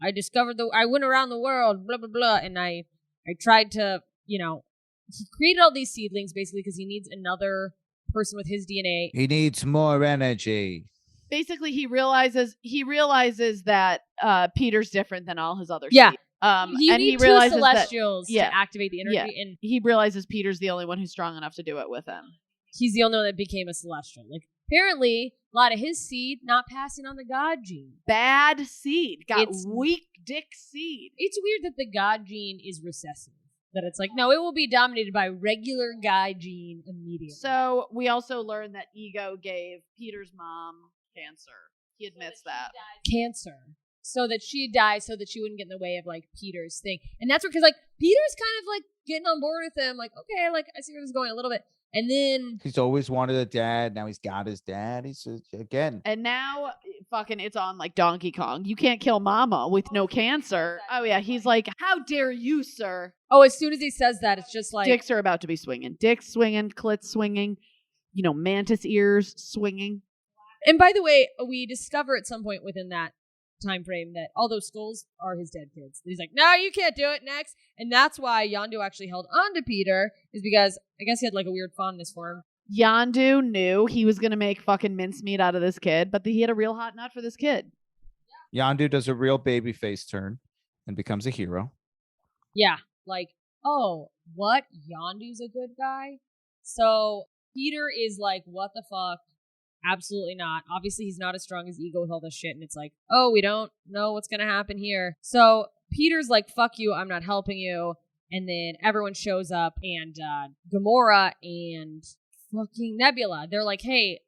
I discovered I went around the world, blah, blah, blah, and I tried to, he created all these seedlings basically because he needs another person with his DNA. He needs more energy. Basically, he realizes that Peter's different than all his other seed. He realizes two Celestials to activate the energy, and he realizes Peter's the only one who's strong enough to do it with him. He's the only one that became a Celestial. Like apparently a lot of his seed not passing on the God gene. Bad seed. Got It's- weak dick seed. It's weird that the God gene is recessive. That it's like, no, it will be dominated by regular guy gene immediately. So we also learned that Ego gave Peter's mom cancer. He admits that. Cancer. So that she died so that she wouldn't get in the way of like Peter's thing. And that's where, because like Peter's kind of like getting on board with him. Like, okay, like I see where this is going a little bit. And then He's always wanted a dad. Now he's got his dad. He's again. And now fucking it's on like Donkey Kong. You can't kill mama with no cancer. Oh yeah, he's like, how dare you, sir? oh, as soon as he says that, it's just like Dicks are about to be swinging. Dicks swinging, clits swinging, mantis ears swinging. And by the way, we discover at some point within that time frame that all those skulls are his dead kids. He's like, no, you can't do it next. And that's why Yondu actually held on to Peter, is because I guess he had like a weird fondness for him. Yondu knew he was gonna make fucking mincemeat out of this kid, but he had a real hot nut for this kid. Yondu does a real baby face turn and becomes a hero. Yeah, like, oh, what? Yondu's a good guy? So Peter is like, what the fuck? Absolutely not. Obviously, he's not as strong as Ego with all this shit. And it's like, oh, we don't know what's going to happen here. So Peter's like, fuck you. I'm not helping you. And then everyone shows up and Gamora and fucking Nebula. They're like, hey,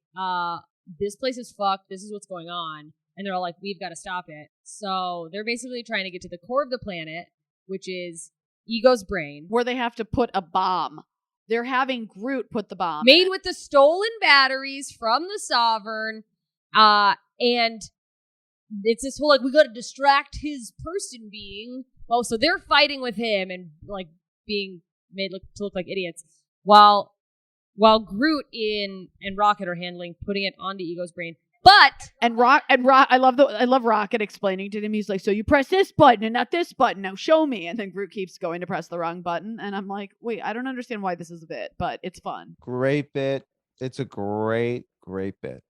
this place is fucked. This is what's going on. And they're all like, we've got to stop it. So they're basically trying to get to the core of the planet, which is Ego's brain. Where they have to put a bomb. They're having Groot put the bomb. Made with the stolen batteries from the Sovereign. And it's this whole, like, we got to distract his person being. Oh, so they're fighting with him and, like, being made to look like idiots. While Groot and Rocket are handling putting it onto Ego's brain. But I love Rocket explaining to him. He's like, so you press this button and not this button. Now show me. And then Groot keeps going to press the wrong button. And I'm like, wait, I don't understand why this is a bit, but it's fun. Great bit. It's a great bit.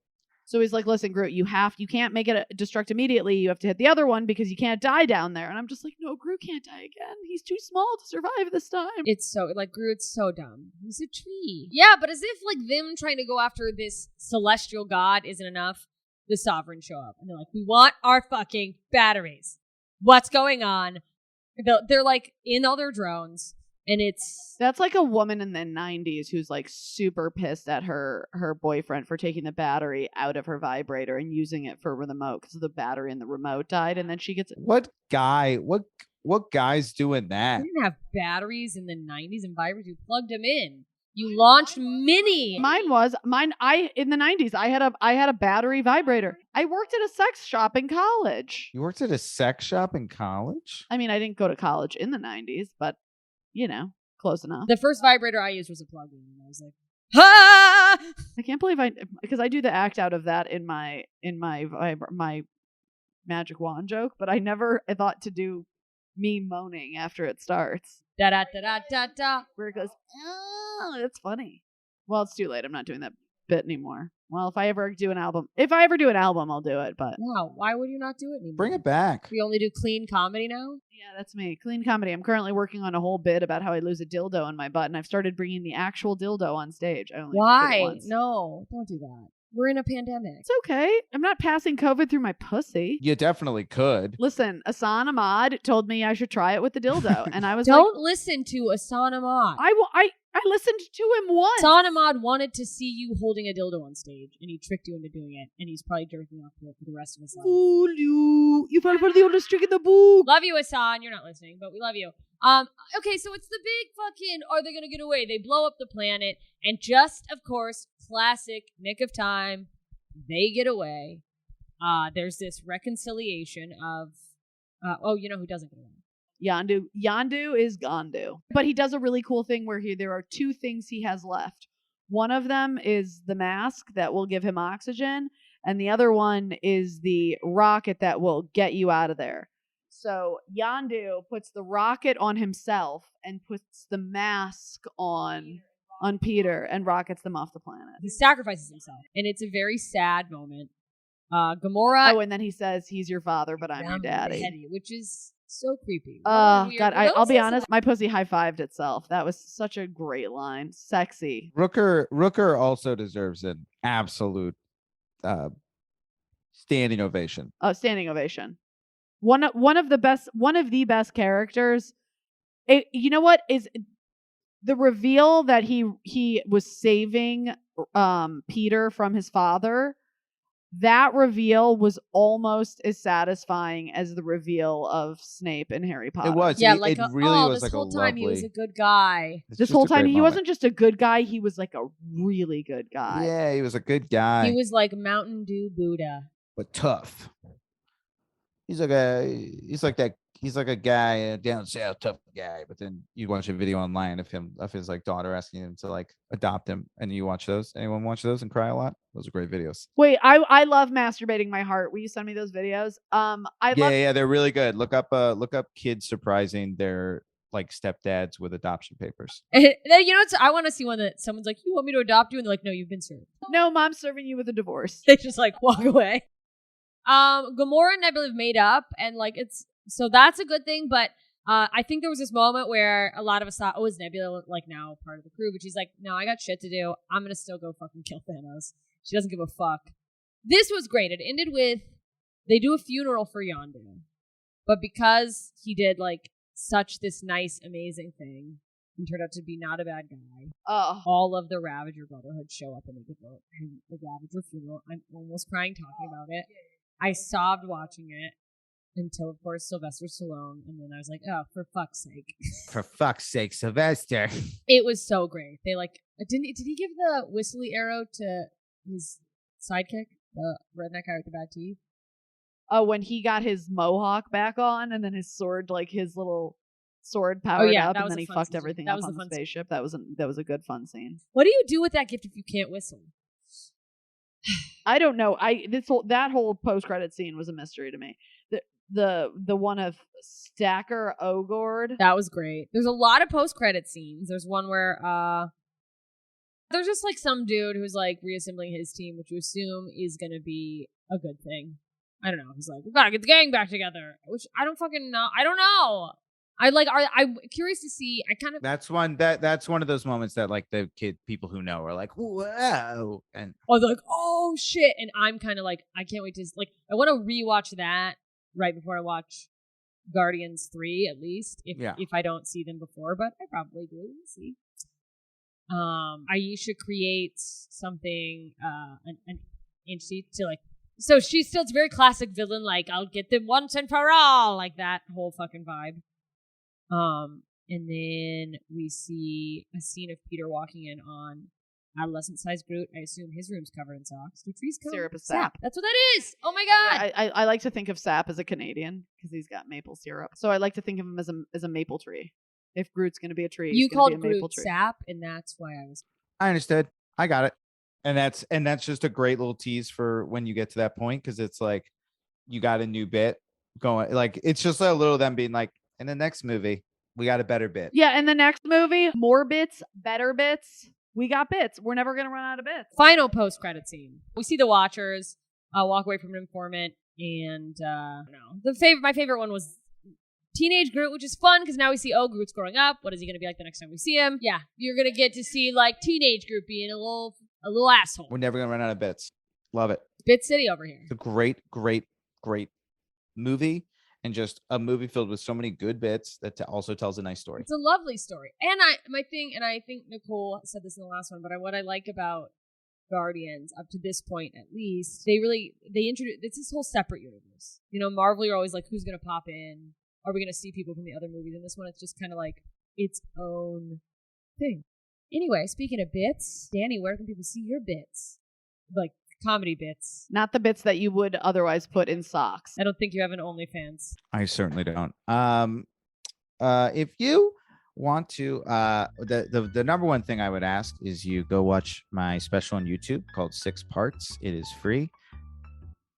So he's like, listen, Groot, you can't make it destruct immediately. You have to hit the other one because you can't die down there. And I'm just like, no, Groot can't die again. He's too small to survive this time. It's so, like, Groot's so dumb. He's a tree. Yeah, but as if, like, them trying to go after this celestial god isn't enough, the Sovereign show up. And they're like, we want our fucking batteries. What's going on? They're like, in all their drones. And that's like a woman in the 90s who's like super pissed at her boyfriend for taking the battery out of her vibrator and using it for a remote because the battery in the remote died. And then she gets what guy's doing that? We didn't have batteries in the 90s and vibrators. You plugged them in. You launched mini. In the 90s I had a battery vibrator. I worked at a sex shop in college. You worked at a sex shop in college? I mean, I didn't go to college in the 90s, but close enough. The first vibrator I used was a plug-in, and I was like, ha! I can't believe because I do the act out of that in my magic wand joke, but I never thought to do me moaning after it starts. Da da da da da da. Where it goes, oh, it's funny. Well, it's too late. I'm not doing that bit anymore. Well, if I ever do an album, I'll do it. But wow, why would you not do it anymore? Bring it back. We only do clean comedy now. Yeah, that's me. Clean comedy. I'm currently working on a whole bit about how I lose a dildo in my butt, and I've started bringing the actual dildo on stage. I only did it Why? once. No, don't do that. We're in a pandemic. It's okay. I'm not passing COVID through my pussy. You definitely could. Listen, Asan Ahmad told me I should try it with the dildo, and I was Don't listen to Asan Ahmad. I listened to him once. Asan Ahmad wanted to see you holding a dildo on stage, and he tricked you into doing it, and he's probably jerking off to it for the rest of his life. Fool you! You fell for the oldest trick in the book. Love you, Asan. You're not listening, but we love you. Okay, so it's the big fucking, are they gonna get away? They blow up the planet, and just, of course, classic nick of time, they get away. There's this reconciliation of, you know who doesn't get away? Yondu. Yondu is Gondu. But he does a really cool thing where there are two things he has left. One of them is the mask that will give him oxygen, and the other one is the rocket that will get you out of there. So Yondu puts the rocket on himself and puts the mask on Peter and rockets them off the planet. He sacrifices himself, and it's a very sad moment. Gamora. Oh, and then he says, he's your father, but I'm your daddy. Which is so creepy. Oh, God. I'll be honest. My pussy high-fived itself. That was such a great line. Sexy. Rooker also deserves an absolute standing ovation. Standing ovation. One of the best characters. You know what is the reveal that he was saving Peter from his father? That reveal was almost as satisfying as the reveal of Snape and Harry Potter. It was. Yeah, It like really was this like whole a time he was lovely. a good guy. It's This just whole a great time he moment. wasn't just a good guy, he was like a really good guy. Yeah, he was a good guy. He was like Mountain Dew Buddha. But tough. He's like a guy, a down south tough guy. But then you watch a video online of his like daughter asking him to like adopt him, and you watch those. Anyone watch those and cry a lot? Those are great videos. Wait, I love masturbating my heart. Will you send me those videos? Yeah, they're really good. Look up kids surprising their like stepdads with adoption papers. You know, I want to see one that someone's like, "You want me to adopt you?" And they're like, "No, you've been served." No, mom's serving you with a divorce. They just like walk away. Gamora and Nebula have made up, and like so that's a good thing. But I think there was this moment where a lot of us thought, "Oh, is Nebula like now part of the crew?" But she's like, "No, I got shit to do. I'm gonna still go fucking kill Thanos." She doesn't give a fuck. This was great. It ended with they do a funeral for Yondu, but because he did like such this nice, amazing thing and turned out to be not a bad guy, all of the Ravager Brotherhood show up and they give him the Ravager funeral. I'm almost crying talking about it. I sobbed watching it until, of course, Sylvester Stallone, and then I was like, "Oh, for fuck's sake!" For fuck's sake, Sylvester! It was so great. They like did he give the whistly arrow to his sidekick, the redneck guy with the bad teeth? Oh, when he got his mohawk back on, and then his sword, like his little sword powered up, and then he fucked everything up on the spaceship. That was a good fun scene. What do you do with that gift if you can't whistle? I don't know. That whole post credit scene was a mystery to me. The one of Stacker Ogord. That was great. There's a lot of post credit scenes. There's one where there's just like some dude who's like reassembling his team, which you assume is gonna be a good thing. I don't know. He's like, "We gotta get the gang back together," which I don't fucking know. I don't know. I'm curious to see. That's one of those moments that like the people who know are like, "Whoa!" and they're like, "Oh shit!" And I'm kind of like, I can't wait to like. I want to rewatch that right before I watch Guardians 3, at least if I don't see them before, but I probably do. We'll see. Aisha creates something, an entity to like. So she's still, it's very classic villain, like, "I'll get them once and for all," like that whole fucking vibe. And then we see a scene of Peter walking in on adolescent-sized Groot. I assume his room's covered in socks. Do trees come? Syrup is sap. That's what that is. Oh my god! I like to think of Sap as a Canadian because he's got maple syrup. So I like to think of him as a maple tree. If Groot's going to be a tree, You he's gonna called be a maple Groot tree. sap, and that's why I was. I understood. I got it. And that's just a great little tease for when you get to that point, because it's like you got a new bit going. Like it's just a little them being like, in the next movie, we got a better bit. Yeah, in the next movie, more bits, better bits. We got bits. We're never going to run out of bits. Final post-credit scene. We see the Watchers walk away from an informant, and my favorite one was teenage Groot, which is fun because now we see, Groot's growing up. What is he going to be like the next time we see him? Yeah, you're going to get to see like teenage Groot being a little asshole. We're never gonna run out of bits. Love it. Bit City over here. It's a great movie, and just a movie filled with so many good bits that also tells a nice story. It's a lovely story. And I think Nicole said this in the last one, but what I like about Guardians up to this point, at least, they introduce, it's this whole separate universe. You know, Marvel, you're always like, who's gonna pop in? Are we gonna see people from the other movies? And this one, it's just kind of like its own thing. Anyway, speaking of bits, Danny, where can people see your bits? Like comedy bits. Not the bits that you would otherwise put in socks. I don't think you have an OnlyFans. I certainly don't. If you want to, the number one thing I would ask is you go watch my special on YouTube called 6 Parts. It is free.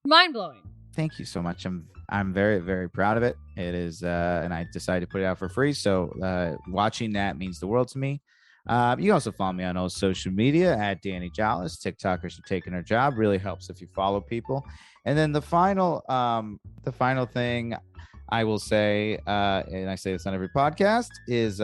Mind blowing. Thank you so much. I'm very, very proud of it. It is, and I decided to put it out for free. So watching that means the world to me. You can also follow me on all social media at Danny Jollis. TikTokers are taking our job. Really helps if you follow people. And then the final thing I will say, and I say this on every podcast, is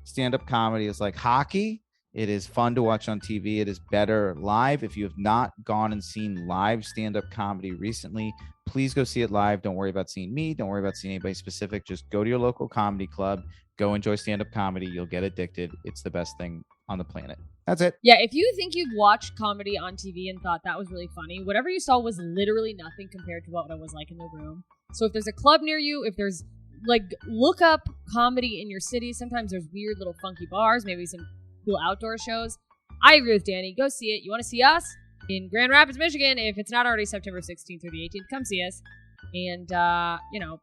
stand-up comedy is like hockey. It is fun to watch on TV. It is better live. If you have not gone and seen live stand-up comedy recently, please go see it live. Don't worry about seeing me. Don't worry about seeing anybody specific. Just go to your local comedy club. Go enjoy stand-up comedy. You'll get addicted. It's the best thing on the planet. That's it. Yeah, if you think you've watched comedy on TV and thought that was really funny, whatever you saw was literally nothing compared to what it was like in the room. So if there's a club near you, if there's, like, look up comedy in your city. Sometimes there's weird little funky bars, maybe some cool outdoor shows. I agree with Danny. Go see it. You want to see us in Grand Rapids, Michigan? If it's not already September 16th through the 18th, come see us. And,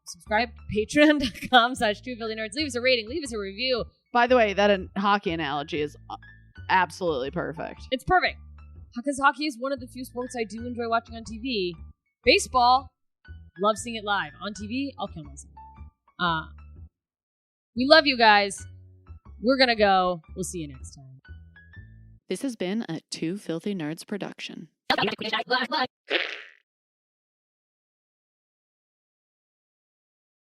subscribe to patreon.com/2filthynerds. Leave us a rating. Leave us a review. By the way, that hockey analogy is absolutely perfect. It's perfect. Because hockey is one of the few sports I do enjoy watching on TV. Baseball, love seeing it live. On TV, I'll kill myself. We love you guys. We're going to go. We'll see you next time. This has been a Two Filthy Nerds production.